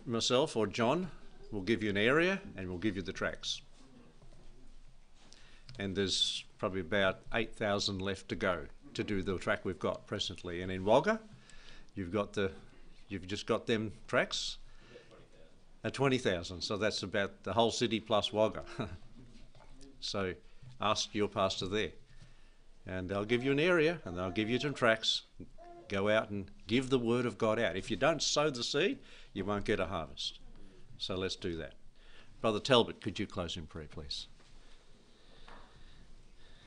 myself or John will give you an area and we'll give you the tracts. And there's probably about 8,000 left to go to do the track we've got presently. And in Wagga, you've just got them tracts. 20,000. So that's about the whole city plus Wagga. So ask your pastor there. And they'll give you an area and they'll give you some tracts. Go out and give the word of God out. If you don't sow the seed, you won't get a harvest. So let's do that. Brother Talbot, could you close in prayer, please?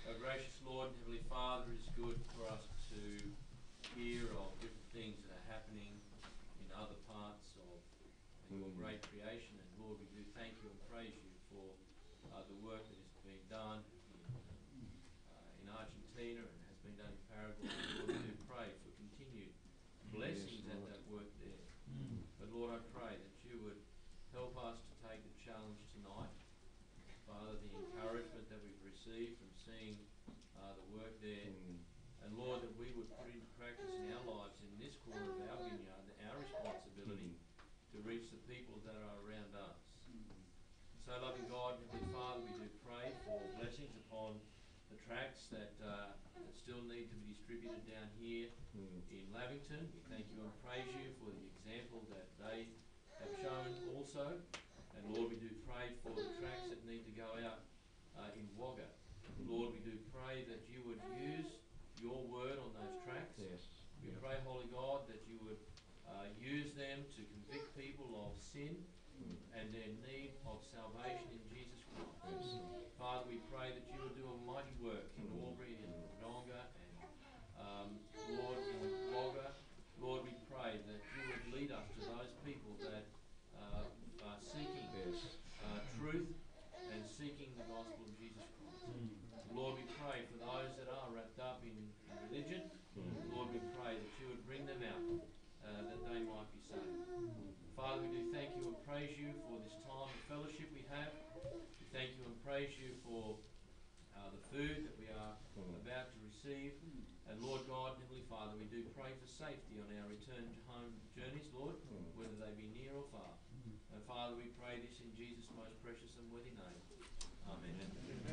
Our gracious Lord and Heavenly Father, it is good for us to hear of different things that are happening in other parts of your great creation. And Lord, we do thank you and praise you for the work that is being done in Argentina and has been done in Paraguay. Lord, we do pray for continued blessings at that work there. But Lord, I pray that you would help us to take the challenge tonight. Father, the encouragement that we've received from seeing the work there. And Lord, that we would put into practice in our lives, in this corner of our vineyard, our responsibility to reach the people that are around us. So, loving God, Heavenly Father, we do pray for blessings upon the tracts that still need to be distributed down here in Lavington. We thank you and praise you for the example that they have shown also. And Lord, we do pray for the tracts that need to go out in Wagga. Lord, we do pray that you would use your word on those tracts. Yes. We pray, Holy God, that you would use them to convict people of sin and their need of salvation in Jesus Christ. Father, we pray that you would do a mighty work in Albury and Wodonga and Lord, in Wagga. Lord, we pray that you would lead us to those people that are seeking truth and seeking the gospel of Jesus Christ. Lord, we pray for those that are wrapped up in religion. Lord, we pray that you would bring them out, that they might be saved. Father, we do thank you and praise you for this time of fellowship we have. We thank you and praise you for the food that we are about to receive. And Lord God, Heavenly Father, we do pray for safety on our return home journeys, Lord, whether they be near or far. And Father, we pray this in Jesus' most precious and worthy name. Amen.